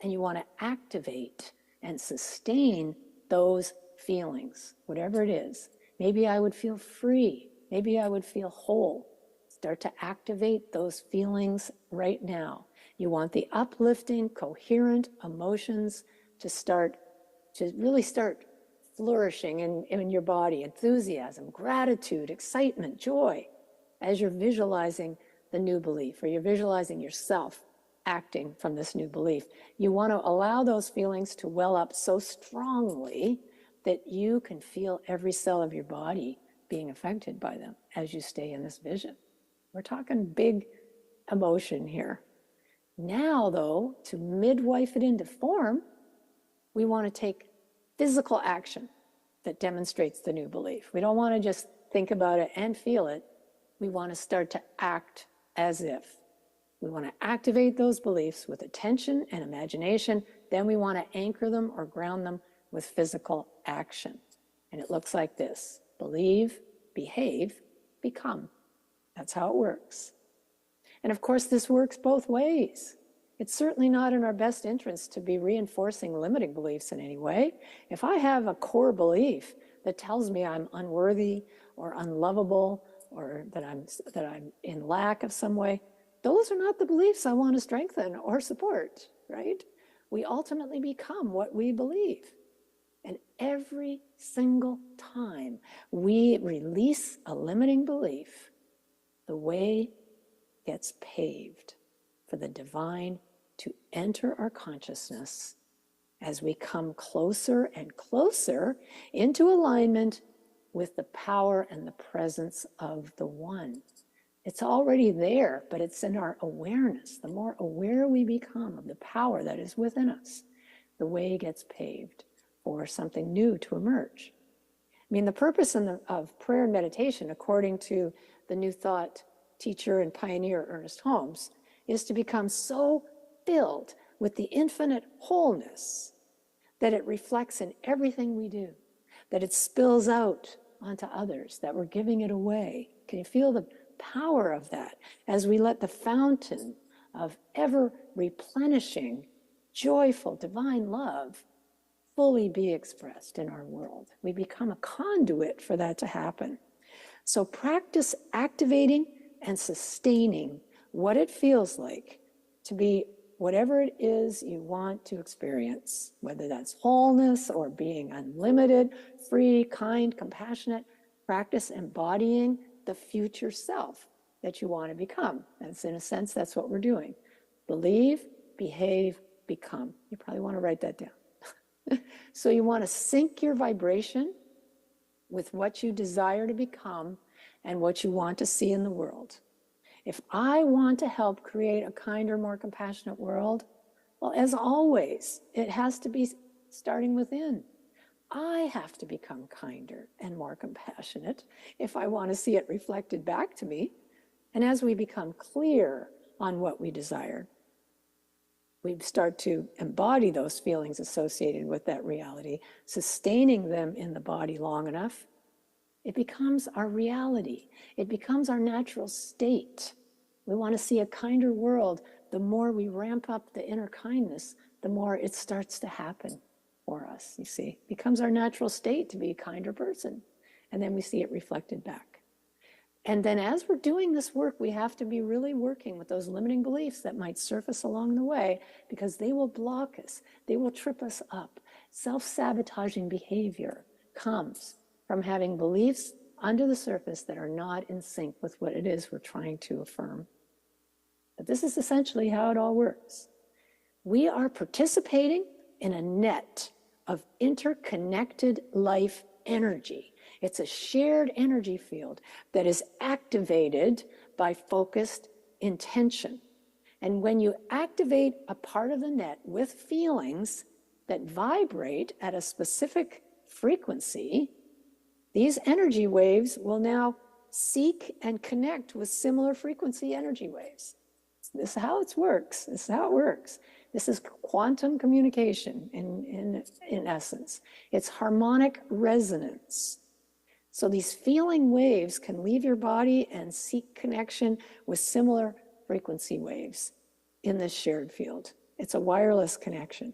And you want to activate and sustain those feelings, whatever it is. Maybe I would feel free. Maybe I would feel whole. Start to activate those feelings right now. You want the uplifting, coherent emotions to really start flourishing in your body. Enthusiasm, gratitude, excitement, joy, as you're visualizing the new belief, or you're visualizing yourself acting from this new belief. You want to allow those feelings to well up so strongly that you can feel every cell of your body being affected by them as you stay in this vision. We're talking big emotion here. Now, though, to midwife it into form, we want to take physical action that demonstrates the new belief. We don't want to just think about it and feel it. We want to start to act as if. We want to activate those beliefs with attention and imagination. Then we want to anchor them or ground them with physical action. And it looks like this: believe, behave, become. That's how it works. And of course, this works both ways. It's certainly not in our best interest to be reinforcing limiting beliefs in any way. If I have a core belief that tells me I'm unworthy or unlovable or that I'm in lack of some way, those are not the beliefs I want to strengthen or support, right? We ultimately become what we believe. And every single time we release a limiting belief, the way gets paved for the divine to enter our consciousness as we come closer and closer into alignment with the power and the presence of the One. It's already there, but it's in our awareness. The more aware we become of the power that is within us, the way gets paved for something new to emerge. I mean, the purpose of prayer and meditation, according to the New Thought teacher and pioneer Ernest Holmes, is to become so filled with the infinite wholeness that it reflects in everything we do, that it spills out onto others, that we're giving it away. Can you feel the power of that as we let the fountain of ever replenishing, joyful, divine love fully be expressed in our world? We become a conduit for that to happen. So practice activating and sustaining what it feels like to be whatever it is you want to experience, whether that's wholeness or being unlimited, free, kind, compassionate. Practice embodying the future self that you want to become. That's, in a sense, that's what we're doing. Believe, behave, become. You probably want to write that down. So you want to sync your vibration with what you desire to become and what you want to see in the world. If I want to help create a kinder, more compassionate world, well, as always, it has to be starting within. I have to become kinder and more compassionate if I want to see it reflected back to me. And as we become clear on what we desire, we start to embody those feelings associated with that reality, sustaining them in the body long enough. It becomes our reality. It becomes our natural state. We want to see a kinder world. The more we ramp up the inner kindness, the more it starts to happen for us, you see. It becomes our natural state to be a kinder person. And then we see it reflected back. And then as we're doing this work, we have to be really working with those limiting beliefs that might surface along the way, because they will block us. They will trip us up. Self-sabotaging behavior comes from having beliefs under the surface that are not in sync with what it is we're trying to affirm. But this is essentially how it all works. We are participating in a net of interconnected life energy. It's a shared energy field that is activated by focused intention. And when you activate a part of the net with feelings that vibrate at a specific frequency, these energy waves will now seek and connect with similar frequency energy waves. This is how it works. This is how it works. This is quantum communication in essence. It's harmonic resonance. So these feeling waves can leave your body and seek connection with similar frequency waves in this shared field. It's a wireless connection.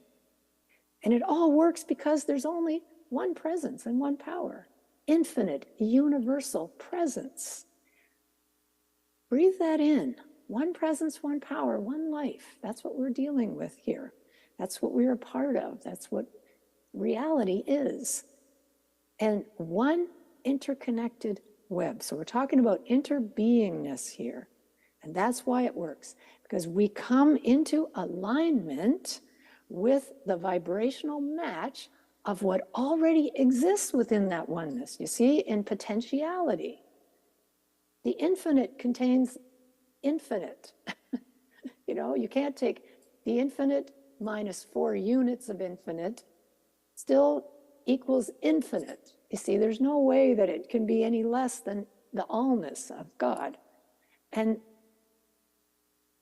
And it all works because there's only one presence and one power. Infinite, universal presence. Breathe that in. One presence, one power, one life. That's what we're dealing with here. That's what we're a part of. That's what reality is. And one interconnected web. So we're talking about interbeingness here. And that's why it works. Because we come into alignment with the vibrational match of what already exists within that oneness. You see, in potentiality. The infinite contains infinite. You know, you can't take the infinite minus 4 units of infinite, still equals infinite. You see, there's no way that it can be any less than the allness of God. And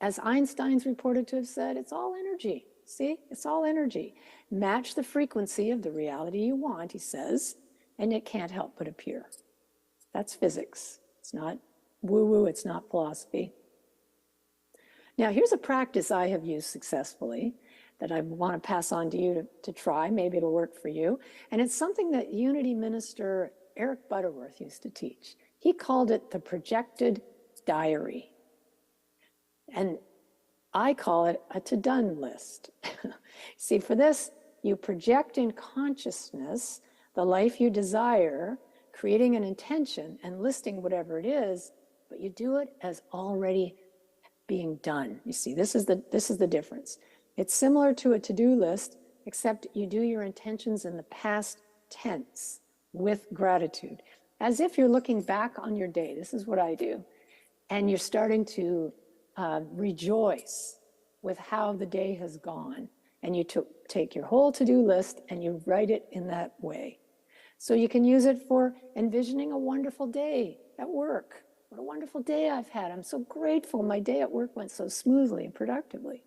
as Einstein's reported to have said, it's all energy. See, it's all energy. Match the frequency of the reality you want, he says, and it can't help but appear. That's physics. It's not woo-woo, it's not philosophy. Now, here's a practice I have used successfully that I want to pass on to you to try. Maybe it'll work for you. And it's something that Unity minister Eric Butterworth used to teach. He called it the projected diary. And I call it a to-done list. See, for this, you project in consciousness the life you desire, creating an intention and listing whatever it is, but you do it as already being done. You see, this is the difference. It's similar to a to-do list, except you do your intentions in the past tense with gratitude, as if you're looking back on your day. This is what I do. And you're starting to rejoice with how the day has gone. And you take your whole to-do list and you write it in that way. So you can use it for envisioning a wonderful day at work. What a wonderful day I've had. I'm so grateful my day at work went so smoothly and productively.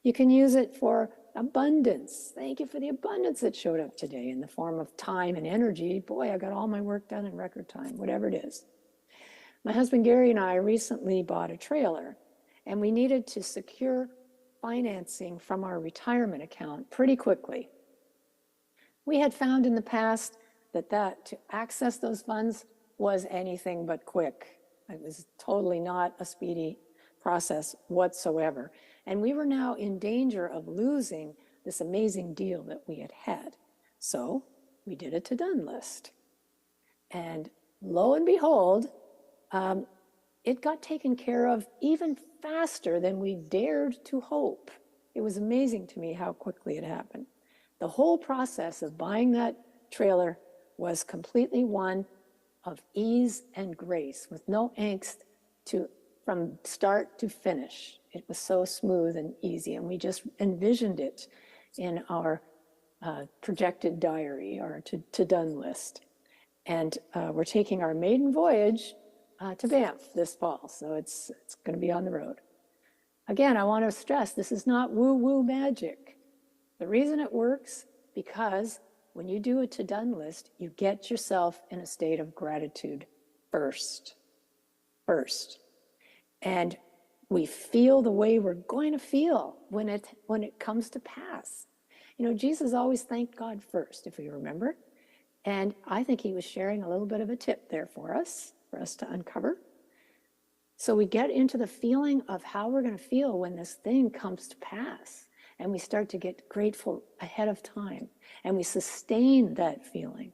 You can use it for abundance. Thank you for the abundance that showed up today in the form of time and energy. Boy, I got all my work done in record time, whatever it is. My husband Gary and I recently bought a trailer, and we needed to secure financing from our retirement account pretty quickly. We had found in the past that to access those funds was anything but quick. It was totally not a speedy process whatsoever. And we were now in danger of losing this amazing deal that we had had. So we did a to-done list. And lo and behold, it got taken care of even faster than we dared to hope. It was amazing to me how quickly it happened. The whole process of buying that trailer was completely one of ease and grace, with no angst from start to finish. It was so smooth and easy, and we just envisioned it in our projected diary, or to-done list. And we're taking our maiden voyage to Banff this fall, so it's going to be on the road. Again, I want to stress, this is not woo-woo magic. The reason it works, because when you do a to-done list, you get yourself in a state of gratitude first. And we feel the way we're going to feel when it comes to pass. You know, Jesus always thanked God first, if we remember. And I think he was sharing a little bit of a tip there for us to uncover. So we get into the feeling of how we're going to feel when this thing comes to pass. And we start to get grateful ahead of time. And we sustain that feeling.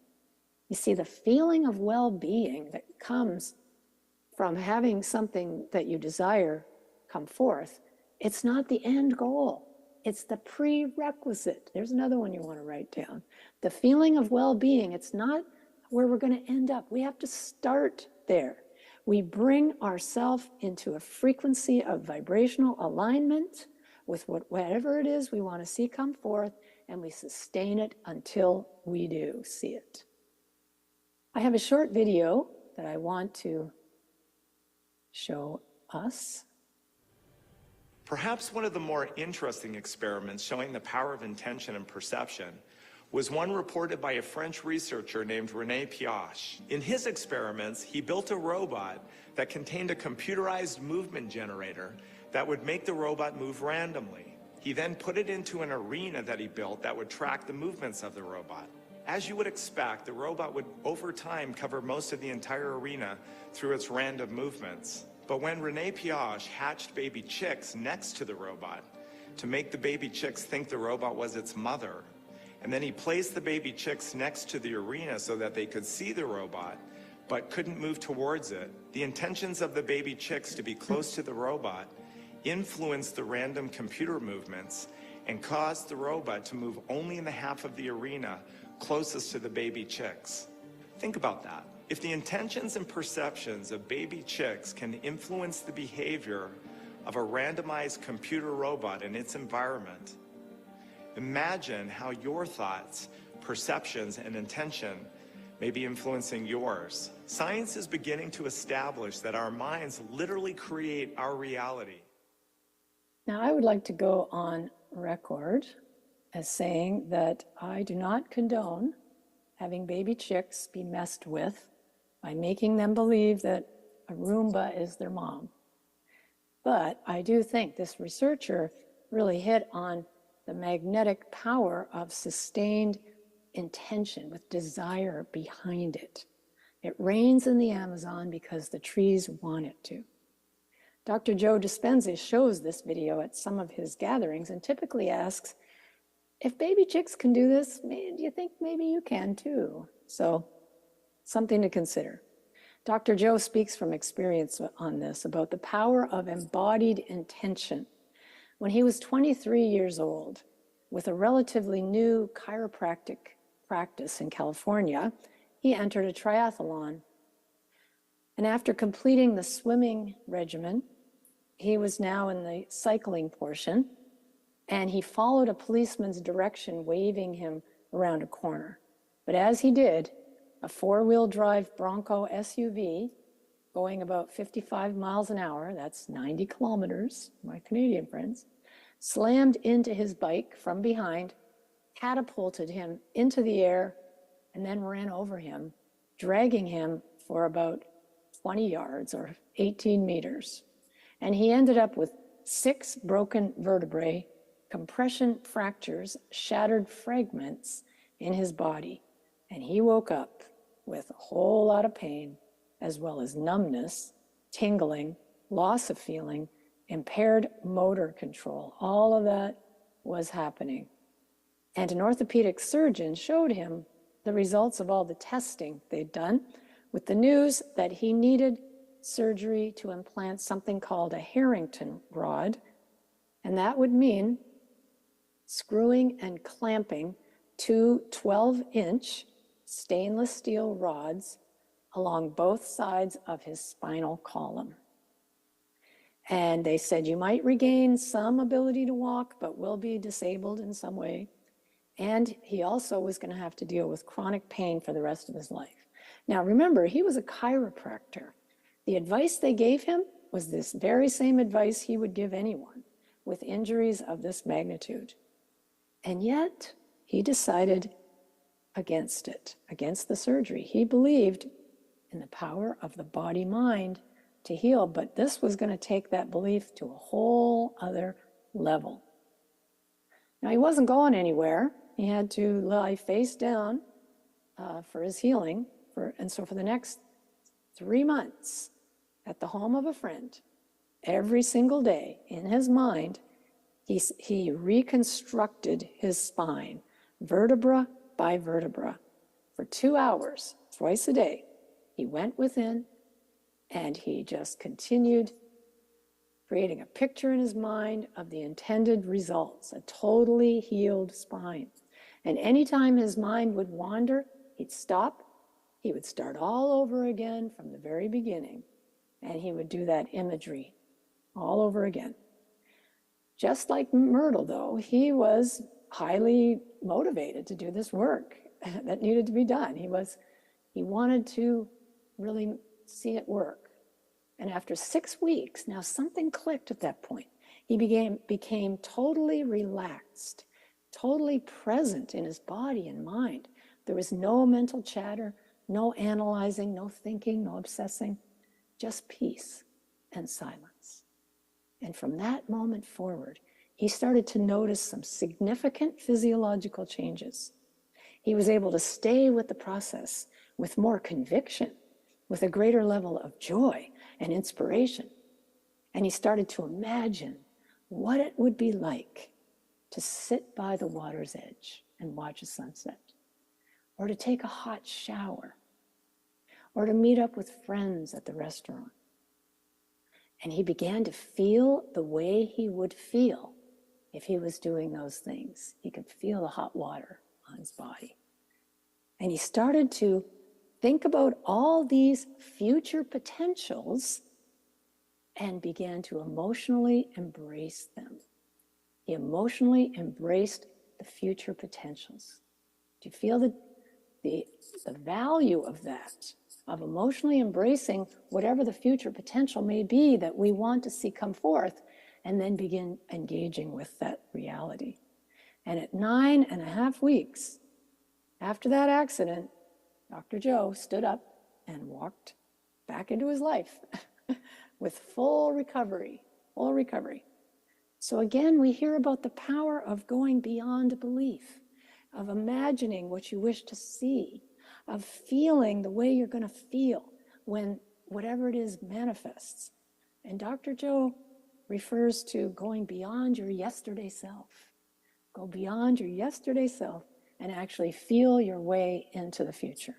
You see, the feeling of well-being that comes from having something that you desire come forth, it's not the end goal. It's the prerequisite. There's another one you want to write down. The feeling of well-being, it's not where we're going to end up. We have to start there. We bring ourselves into a frequency of vibrational alignment with whatever it is we want to see come forth, and we sustain it until we do see it. I have a short video that I want to show us. Perhaps one of the more interesting experiments showing the power of intention and perception was one reported by a French researcher named René Piache. In his experiments, he built a robot that contained a computerized movement generator that would make the robot move randomly. He then put it into an arena that he built that would track the movements of the robot. As you would expect, the robot would over time cover most of the entire arena through its random movements. But when René Piache hatched baby chicks next to the robot to make the baby chicks think the robot was its mother, and then he placed the baby chicks next to the arena so that they could see the robot but couldn't move towards it, the intentions of the baby chicks to be close to the robot influenced the random computer movements and caused the robot to move only in the half of the arena closest to the baby chicks. Think about that. If the intentions and perceptions of baby chicks can influence the behavior of a randomized computer robot in its environment, imagine how your thoughts, perceptions, and intention may be influencing yours. Science is beginning to establish that our minds literally create our reality. Now, I would like to go on record as saying that I do not condone having baby chicks be messed with by making them believe that a Roomba is their mom. But I do think this researcher really hit on the magnetic power of sustained intention with desire behind it. It rains in the Amazon because the trees want it to. Dr. Joe Dispenza shows this video at some of his gatherings and typically asks, if baby chicks can do this, do you think maybe you can too? So, something to consider. Dr. Joe speaks from experience on this about the power of embodied intention. When he was 23 years old, with a relatively new chiropractic practice in California, he entered a triathlon. And after completing the swimming regimen, he was now in the cycling portion, and he followed a policeman's direction, waving him around a corner. But as he did, a four-wheel drive Bronco SUV going about 55 miles an hour, that's 90 kilometers, my Canadian friends, slammed into his bike from behind, catapulted him into the air, and then ran over him, dragging him for about 20 yards or 18 meters. And he ended up with 6 broken vertebrae, compression fractures, shattered fragments in his body. And he woke up with a whole lot of pain, as well as numbness, tingling, loss of feeling, impaired motor control. All of that was happening. And an orthopedic surgeon showed him the results of all the testing they'd done with the news that he needed surgery to implant something called a Harrington rod. And that would mean screwing and clamping 2 12-inch stainless steel rods along both sides of his spinal column. And they said, you might regain some ability to walk, but will be disabled in some way. And he also was going to have to deal with chronic pain for the rest of his life. Now, remember, he was a chiropractor. The advice they gave him was this very same advice he would give anyone with injuries of this magnitude. And yet, he decided against it, against the surgery. He believed in the power of the body-mind to heal, but this was going to take that belief to a whole other level. Now, he wasn't going anywhere. He had to lie face down for his healing. And so for the next 3 months at the home of a friend, every single day in his mind, he reconstructed his spine, vertebra by vertebra. For 2 hours, twice a day, he went within and he just continued creating a picture in his mind of the intended results, a totally healed spine. And anytime his mind would wander, he'd stop, he would start all over again from the very beginning, and he would do that imagery all over again. Just like Myrtle, though, he was highly motivated to do this work that needed to be done. He wanted to really see it work. And after 6 weeks, now something clicked at that point. He became totally relaxed, totally present in his body and mind. There was no mental chatter, no analyzing, no thinking, no obsessing, just peace and silence. And from that moment forward, he started to notice some significant physiological changes. He was able to stay with the process with more conviction, with a greater level of joy and inspiration. And he started to imagine what it would be like to sit by the water's edge and watch a sunset, or to take a hot shower, or to meet up with friends at the restaurant. And he began to feel the way he would feel if he was doing those things. He could feel the hot water on his body. And he started to think about all these future potentials and began to emotionally embrace them. He emotionally embraced the future potentials. Do you feel the value of that, of emotionally embracing whatever the future potential may be that we want to see come forth, and then begin engaging with that reality? And at 9.5 weeks after that accident, Dr. Joe stood up and walked back into his life with full recovery full recovery. So again, we hear about the power of going beyond belief, of imagining what you wish to see, of feeling the way you're going to feel when whatever it is manifests. And Dr. Joe refers to going beyond your yesterday self. Go beyond your yesterday self and actually feel your way into the future.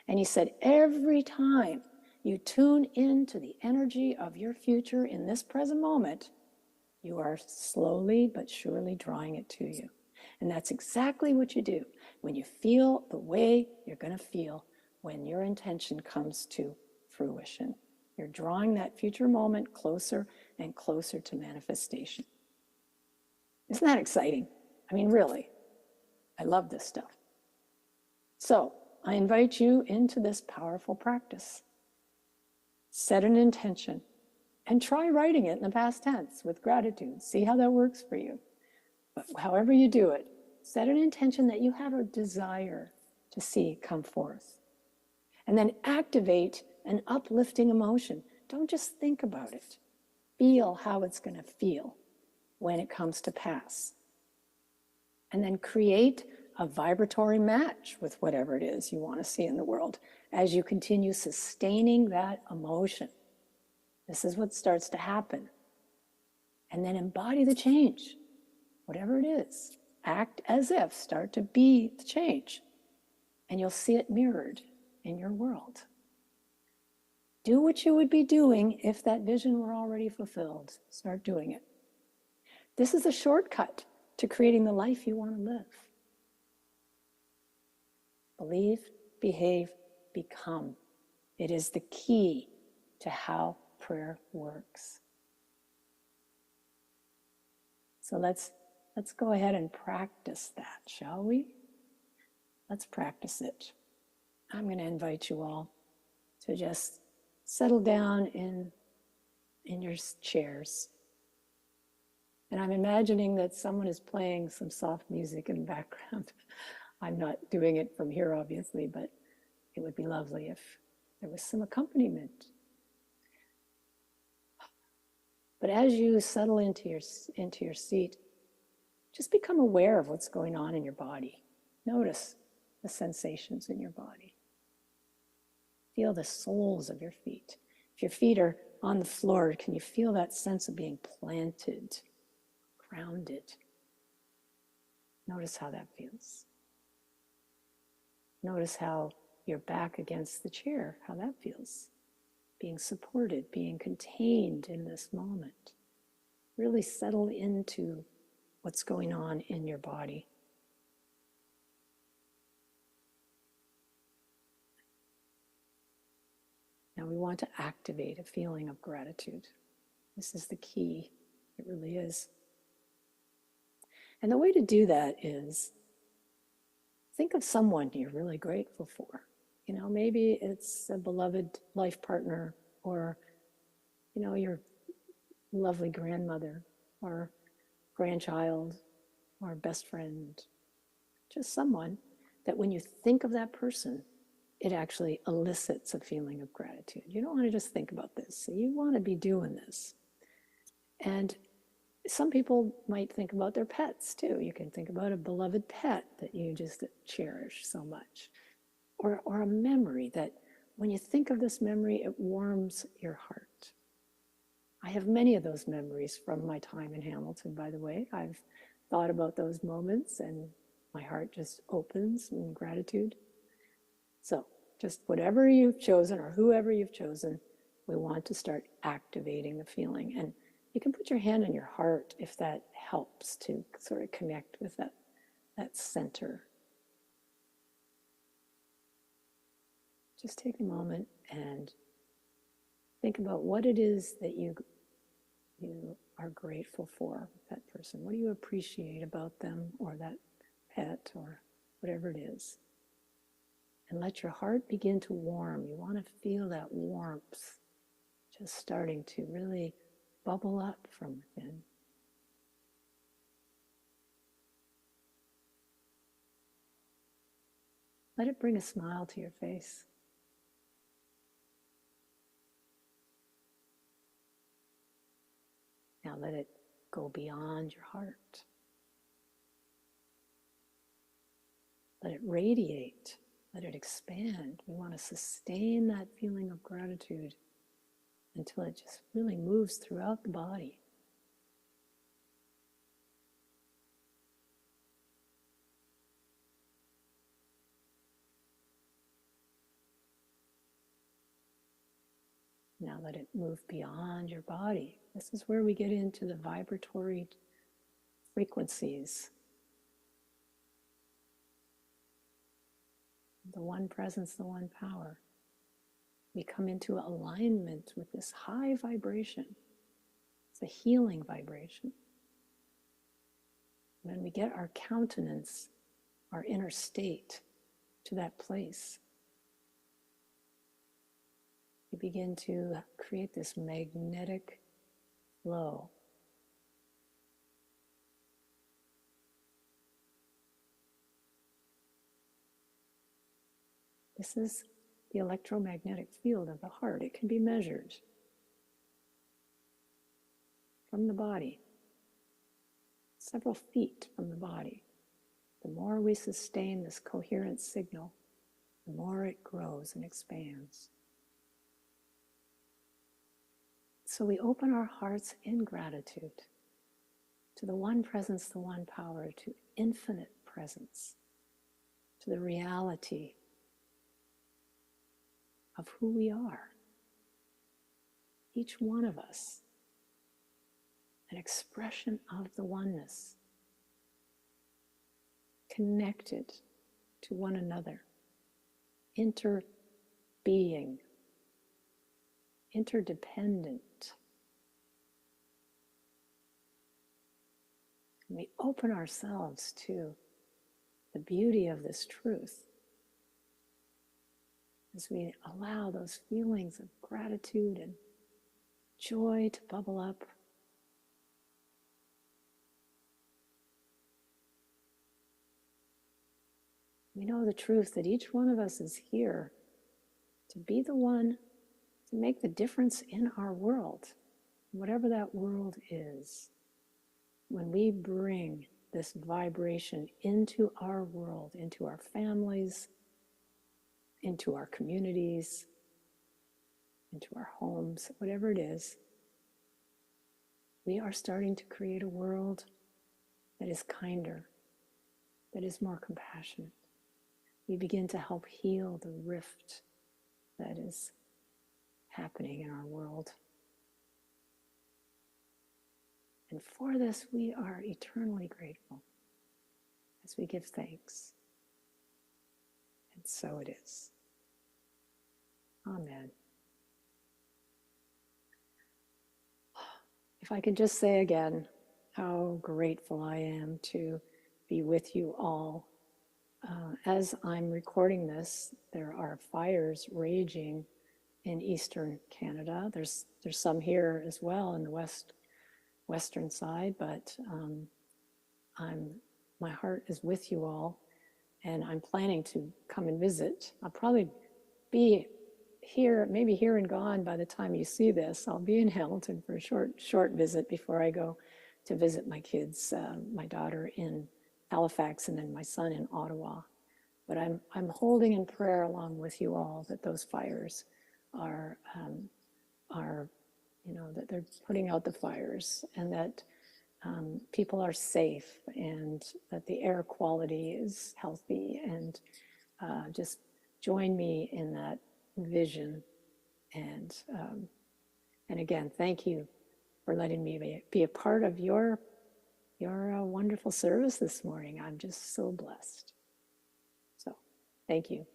And he said, every time you tune into the energy of your future in this present moment, you are slowly but surely drawing it to you. And that's exactly what you do when you feel the way you're going to feel when your intention comes to fruition. You're drawing that future moment closer and closer to manifestation. Isn't that exciting? I mean, really, I love this stuff. So I invite you into this powerful practice. Set an intention and try writing it in the past tense with gratitude. See how that works for you. But however you do it, set an intention that you have a desire to see come forth. And then activate an uplifting emotion. Don't just think about it. Feel how it's going to feel when it comes to pass. And then create a vibratory match with whatever it is you want to see in the world as you continue sustaining that emotion. This is what starts to happen. And then embody the change, whatever it is. Act as if, start to be the change. And you'll see it mirrored in your world. Do what you would be doing if that vision were already fulfilled. Start doing it. This is a shortcut to creating the life you want to live. Believe, behave, become. It is the key to how prayer works. So let's go ahead and practice that, shall we? Let's practice it. I'm going to invite you all to just settle down in your chairs. And I'm imagining that someone is playing some soft music in the background. I'm not doing it from here, obviously, but it would be lovely if there was some accompaniment. But as you settle into your seat, just become aware of what's going on in your body. Notice the sensations in your body. Feel the soles of your feet. If your feet are on the floor, can you feel that sense of being planted, grounded? Notice how that feels. Notice how your back against the chair, how that feels. Being supported, being contained in this moment. Really settle into what's going on in your body. Now we want to activate a feeling of gratitude. This is the key. It really is. And the way to do that is think of someone you're really grateful for. You know, maybe it's a beloved life partner, or, you know, your lovely grandmother or grandchild or best friend. Just someone that when you think of that person, it actually elicits a feeling of gratitude. You don't want to just think about this. So you want to be doing this. And some people might think about their pets too. You can think about a beloved pet that you just cherish so much. Or a memory that when you think of this memory, it warms your heart. I have many of those memories from my time in Hamilton, by the way. I've thought about those moments and my heart just opens in gratitude. So just whatever you've chosen or whoever you've chosen, we want to start activating the feeling. And you can put your hand on your heart if that helps to sort of connect with that center. Just take a moment and think about what it is that you are grateful for with that person. What do you appreciate about them or that pet or whatever it is? And let your heart begin to warm. You want to feel that warmth just starting to really bubble up from within. Let it bring a smile to your face. Now let it go beyond your heart. Let it radiate. Let it expand. We want to sustain that feeling of gratitude until it just really moves throughout the body. Now let it move beyond your body. This is where we get into the vibratory frequencies. The one presence, the one power. We come into alignment with this high vibration. It's a healing vibration. When we get our countenance, our inner state to that place, we begin to create this magnetic flow. This is the electromagnetic field of the heart. It can be measured from the body, several feet from the body. The more we sustain this coherent signal, the more it grows and expands. So we open our hearts in gratitude to the one presence, the one power, to infinite presence, to the reality of who we are. Each one of us, an expression of the oneness, connected to one another, interbeing, interdependent. And we open ourselves to the beauty of this truth as we allow those feelings of gratitude and joy to bubble up. We know the truth that each one of us is here to be the one to make the difference in our world, whatever that world is. When we bring this vibration into our world, into our families, into our communities, into our homes, whatever it is, we are starting to create a world that is kinder, that is more compassionate. We begin to help heal the rift that is happening in our world. And for this, we are eternally grateful as we give thanks. And so it is. Amen. If I could just say again how grateful I am to be with you all. As I'm recording this, there are fires raging in eastern Canada. There's some here as well in the western side, but my heart is with you all, and I'm planning to come and visit. I'll probably be here, maybe here and gone by the time you see this. I'll be in Hamilton for a short visit before I go to visit my kids, my daughter in Halifax and then my son in Ottawa. But I'm holding in prayer along with you all that those fires are that they're putting out the fires, and that people are safe, and that the air quality is healthy, and just join me in that vision. And again, thank you for letting me be a part of your wonderful service this morning. I'm just so blessed. So, thank you.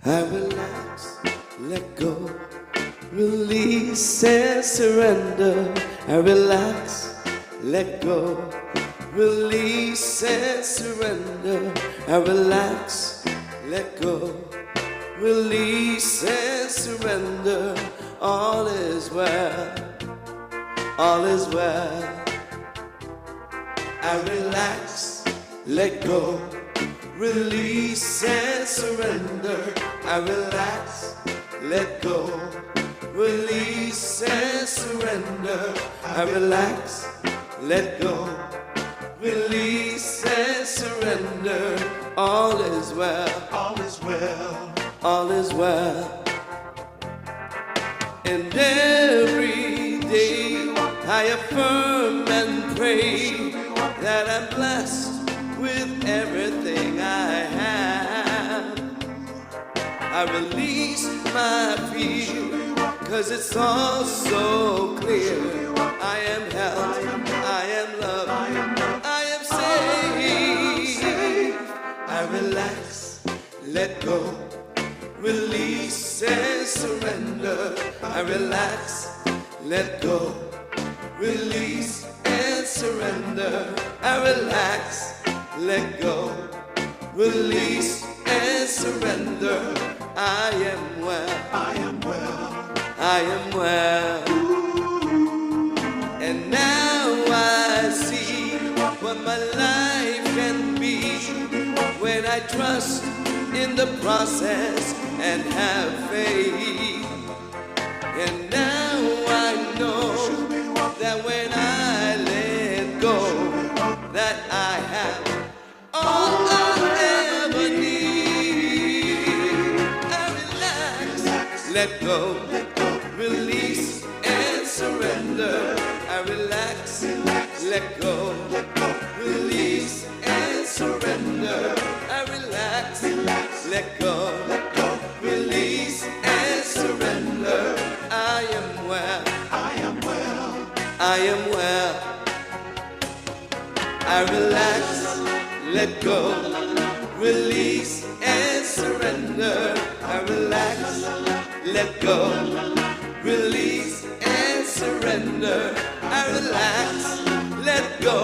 I relax, let go, release and surrender. I relax, let go, release and surrender. I relax, let go, release and surrender. All is well, all is well. I relax, let go, release and surrender. I relax, let go, release and surrender. I relax, let go, release and surrender. All is well, all is well, all is well. And every day I affirm and pray that I'm blessed with everything I have. I release my fear, 'cause it's all so clear. I am held, I am loved, I am safe. I relax, let go, release and surrender. I relax, let go, release and surrender. I relax, let go, release and surrender. I am well, I am well, I am well. And now I see what my life can be when I trust in the process and have faith. And now I know that when I let go, that I have all I ever need. I relax, let go, release and surrender. I relax, let go, release and surrender. I relax, let go, release and surrender. I am well, I am well, I am well. I relax, let go, release and surrender. I relax, let go, release and surrender. I relax, let go,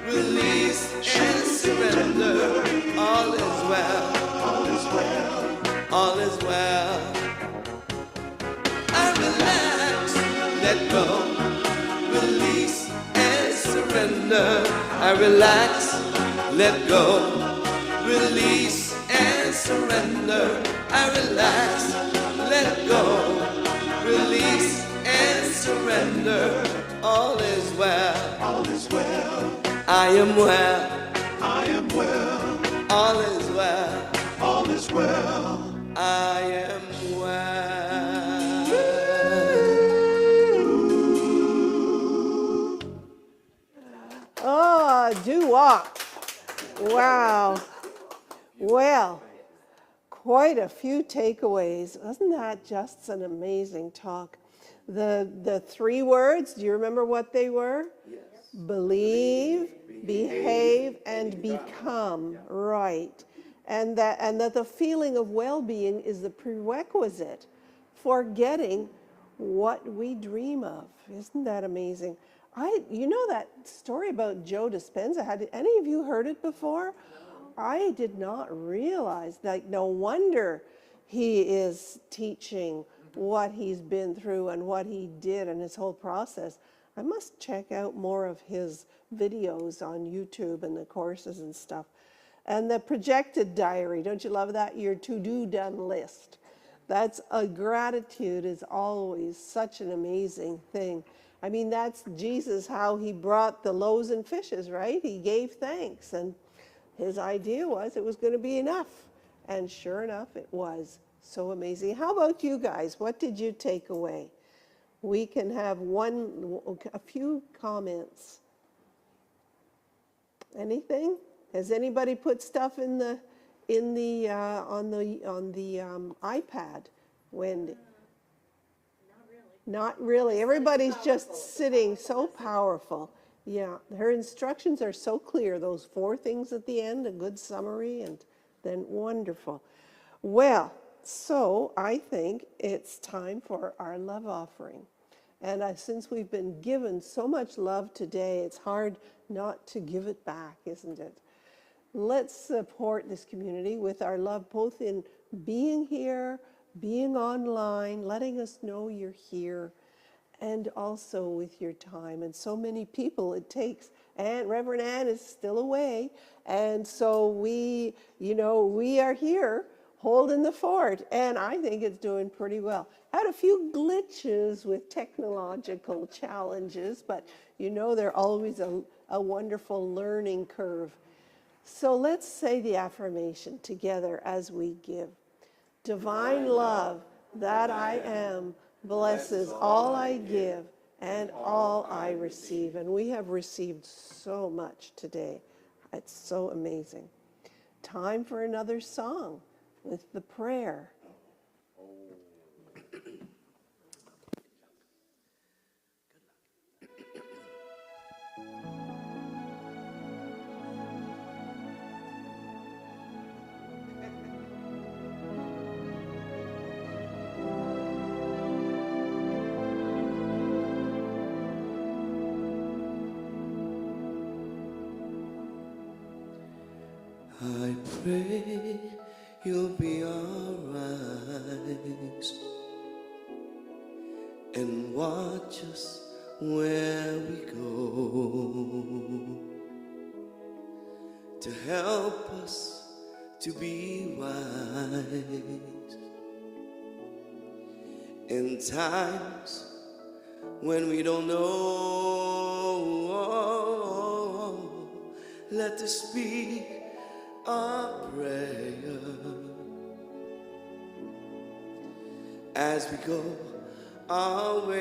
release and surrender. All is well, all is well, all is well. I relax, let go, release and surrender. I relax, let go, release and surrender. I relax, let go, release and surrender. All is well, all is well. I am well, I am well. All is well, all is well. I am well. Oh, doo-wop. Wow. Well, quite a few takeaways. Wasn't that just an amazing talk? The three words, do you remember what they were? Yes. Believe, behave, and become. Right. And that the feeling of well-being is the prerequisite for getting what we dream of. Isn't that amazing? You know that story about Joe Dispenza? Had any of you heard it before? I did not realize. Like, no wonder he is teaching what he's been through and what he did and his whole process. I must check out more of his videos on YouTube and the courses and stuff. And the projected diary, don't you love that? Your to-do done list. That's gratitude is always such an amazing thing. I mean, that's Jesus, how he brought the loaves and fishes, right? He gave thanks, and his idea was it was going to be enough. And sure enough, it was. So amazing. How about you guys? What did you take away? We can have a few comments. Anything? Has anybody put stuff on the iPad, Wendy? Not really. Everybody's just sitting. So powerful. Yeah, her instructions are so clear. Those 4 things at the end, a good summary, and then wonderful. Well, so I think it's time for our love offering. And since we've been given so much love today, it's hard not to give it back, isn't it? Let's support this community with our love, both in being here, being online, letting us know you're here, and also with your time. And so many people it takes. And Reverend Ann is still away. And so we are here holding the fort. And I think it's doing pretty well. Had a few glitches with technological challenges, but they're always a wonderful learning curve. So let's say the affirmation together as we give. Divine love that I am blesses all I give and all I receive. And we have received so much today. It's so amazing. Time for another song with the prayer. I pray you'll be alright and watch us where we go to help us to be wise in times when we don't know. Let us be a prayer as we go our ways.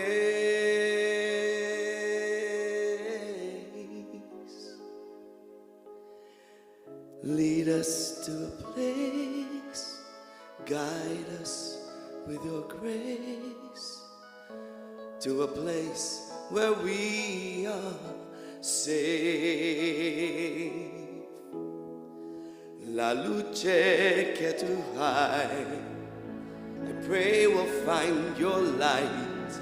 Lead us to a place, guide us with your grace, to a place where we are safe. La luce che tu hai, I pray we'll find your light,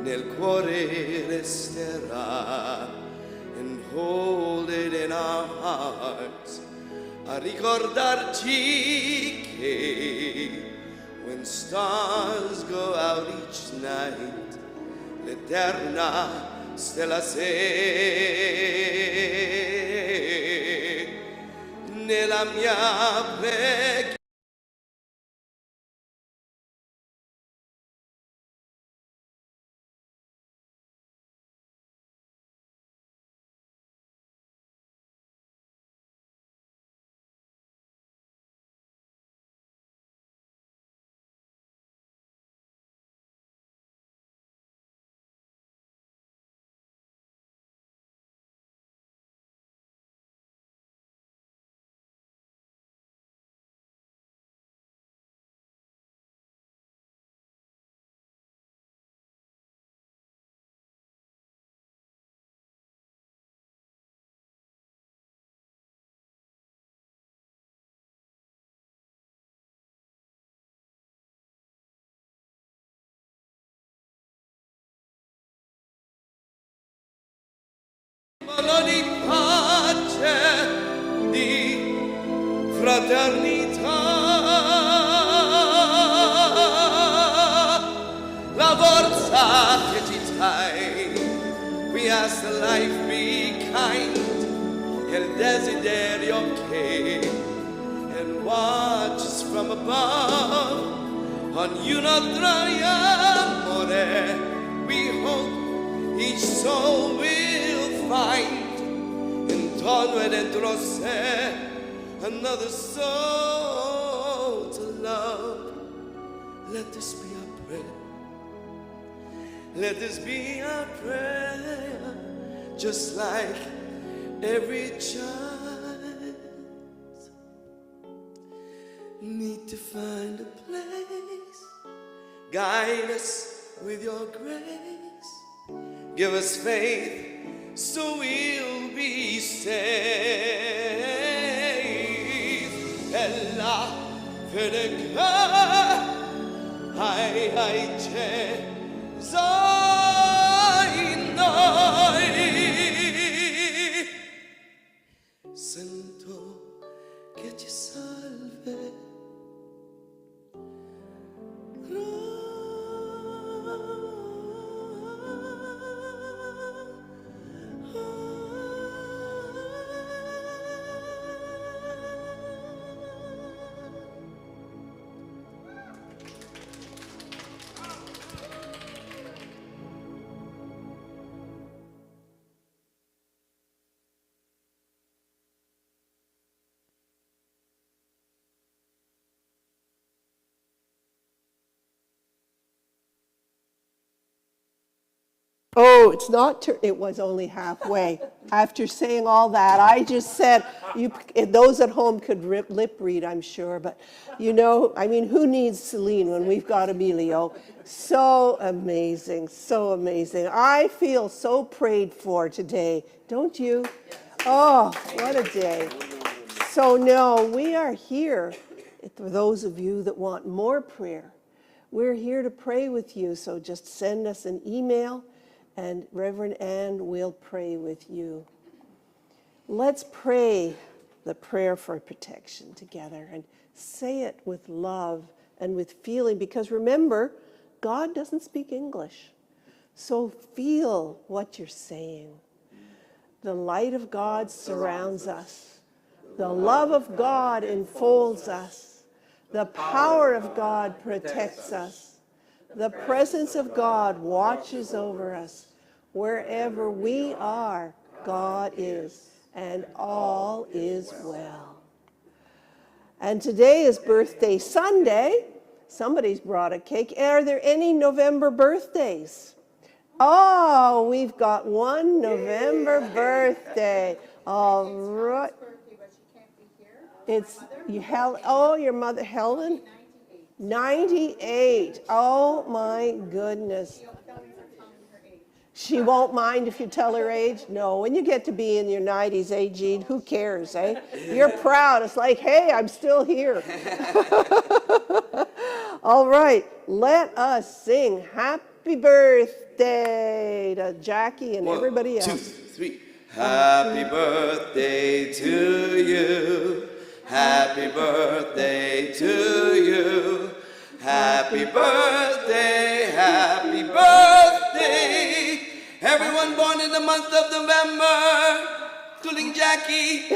nel cuore resterà, and hold it in our hearts, a ricordarci che when stars go out each night, l'eterna stella sei nella mia preghiera. Di pace, di fraternità, la forza che ci dai, we ask the life be kind, il desiderio che, and watch us from above, ognuno tra amore, we hope each soul will find intorno e dentro sé another soul to love. Let this be our prayer. Let this be our prayer. Just like every child need to find a place. Guide us with your grace. Give us faith so we'll be safe. E la fede che hai Gesù. No, it's not. It was only halfway. After saying all that, I just said, those at home could lip read, I'm sure. But, you know, I mean, who needs Celine when we've got Emilio? So amazing, so amazing. I feel so prayed for today, don't you? Oh, what a day. So no, we are here. For those of you that want more prayer, we're here to pray with you. So just send us an email and Reverend Ann will pray with you. Let's pray the prayer for protection together and say it with love and with feeling, because remember, God doesn't speak English. So feel what you're saying. The light of God surrounds us. The love of God enfolds us. The power of God protects us. The presence of God watches over us. Wherever we are, God is, and all is well. And today is birthday Sunday. Somebody's brought a cake. Are there any November birthdays? Oh, we've got one November birthday. All right. It's your mother, Helen? 98. Oh my goodness. She won't mind if you tell her age? No, when you get to be in your 90s, eh, Jean? Who cares, eh? You're proud. It's like, hey, I'm still here. All right, let us sing Happy Birthday to Jackie and everybody else. 1, 2, 3. Happy birthday to you. Happy birthday to you. Happy birthday, happy birthday. Everyone born in the month of November, including Jackie.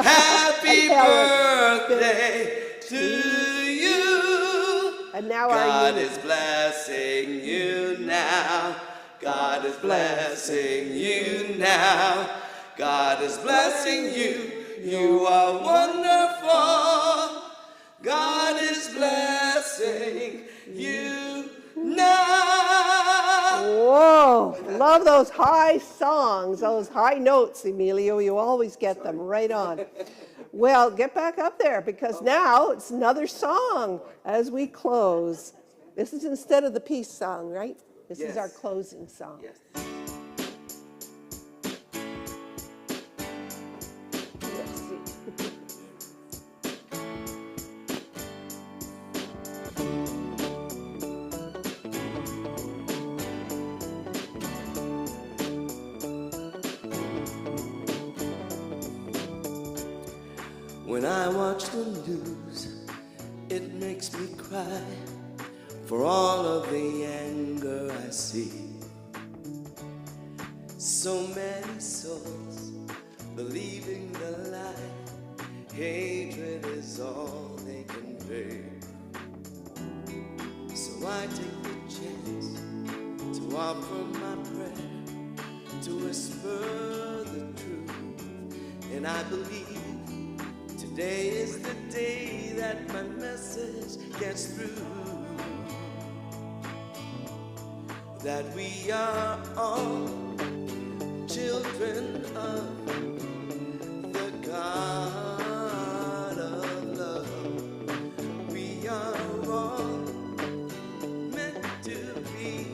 Happy birthday to you. And now God is blessing you now. God is blessing you now. God is blessing you. You are wonderful. God is blessing you now. Whoa, love those high songs, those high notes, Emilio. You always get them right on. Well, get back up there, because now it's another song as we close. This is instead of the peace song, right? This is our closing song. Yes. Let's see. When I watch the news, it makes me cry for all of the anger I see. So many souls believing the lie, hatred is all they convey. So I take the chance to offer my prayer, to whisper the truth, and I believe today is the day that my message gets through. That we are all children of the God of love. We are all meant to be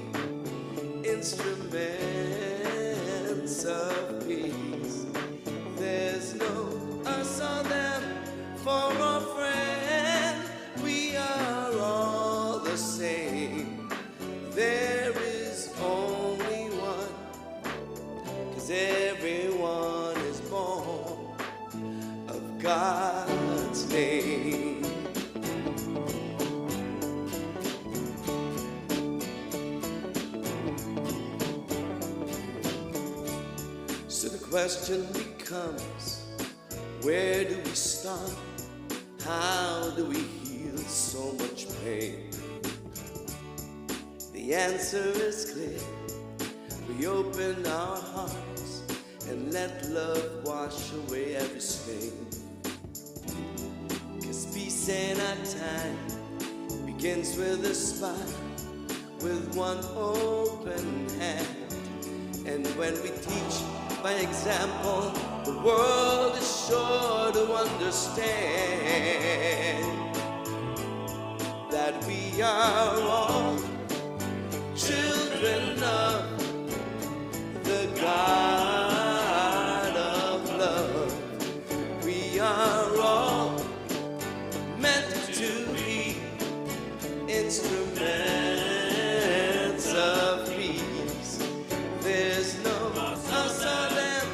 instruments of peace. There's no us or them, for our friend. We are all the same. There is only one, 'cause everyone is born of God's name. So the question becomes, where do we start? How do we heal so much pain? The answer is clear. We open our hearts and let love wash away every stain. 'Cause peace in our time begins with a smile, with one open hand, when we teach by example, the world is sure to understand that we are all children of the God of love. We are all meant to be instruments of peace. There's no us or them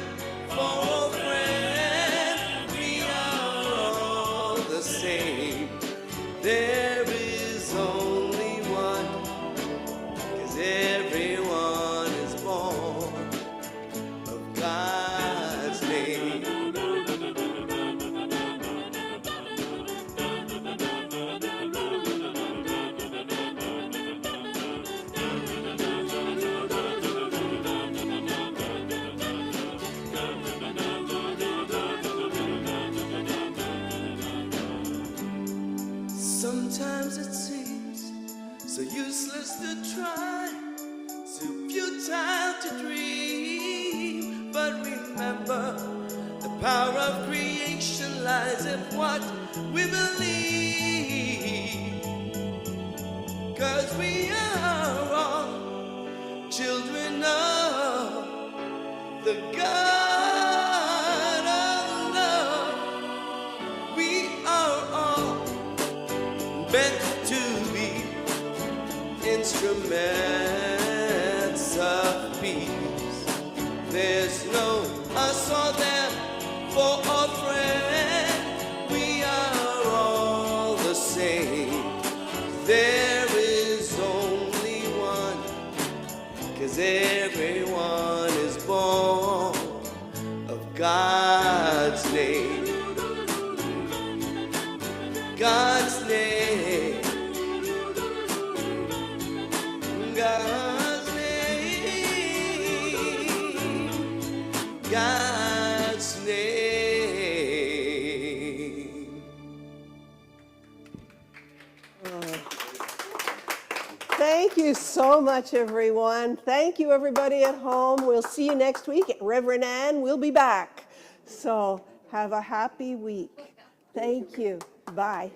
for friend. We are all the same. There is only one, 'cause everyone is born of God's name. Sometimes it seems so useless to try, so futile to dream. But remember, the power of creation lies in what we believe. 'Cause we are all children of the God of love. We are all meant to be instruments of peace. There's no us or them for a friend. We are all the same. There is only one, 'cause everyone is born of God's name. God's name. God's name. God's name. Thank you so much, everyone. Thank you, everybody at home. We'll see you next week. Reverend Ann will be back. So have a happy week. Thank you. Bye.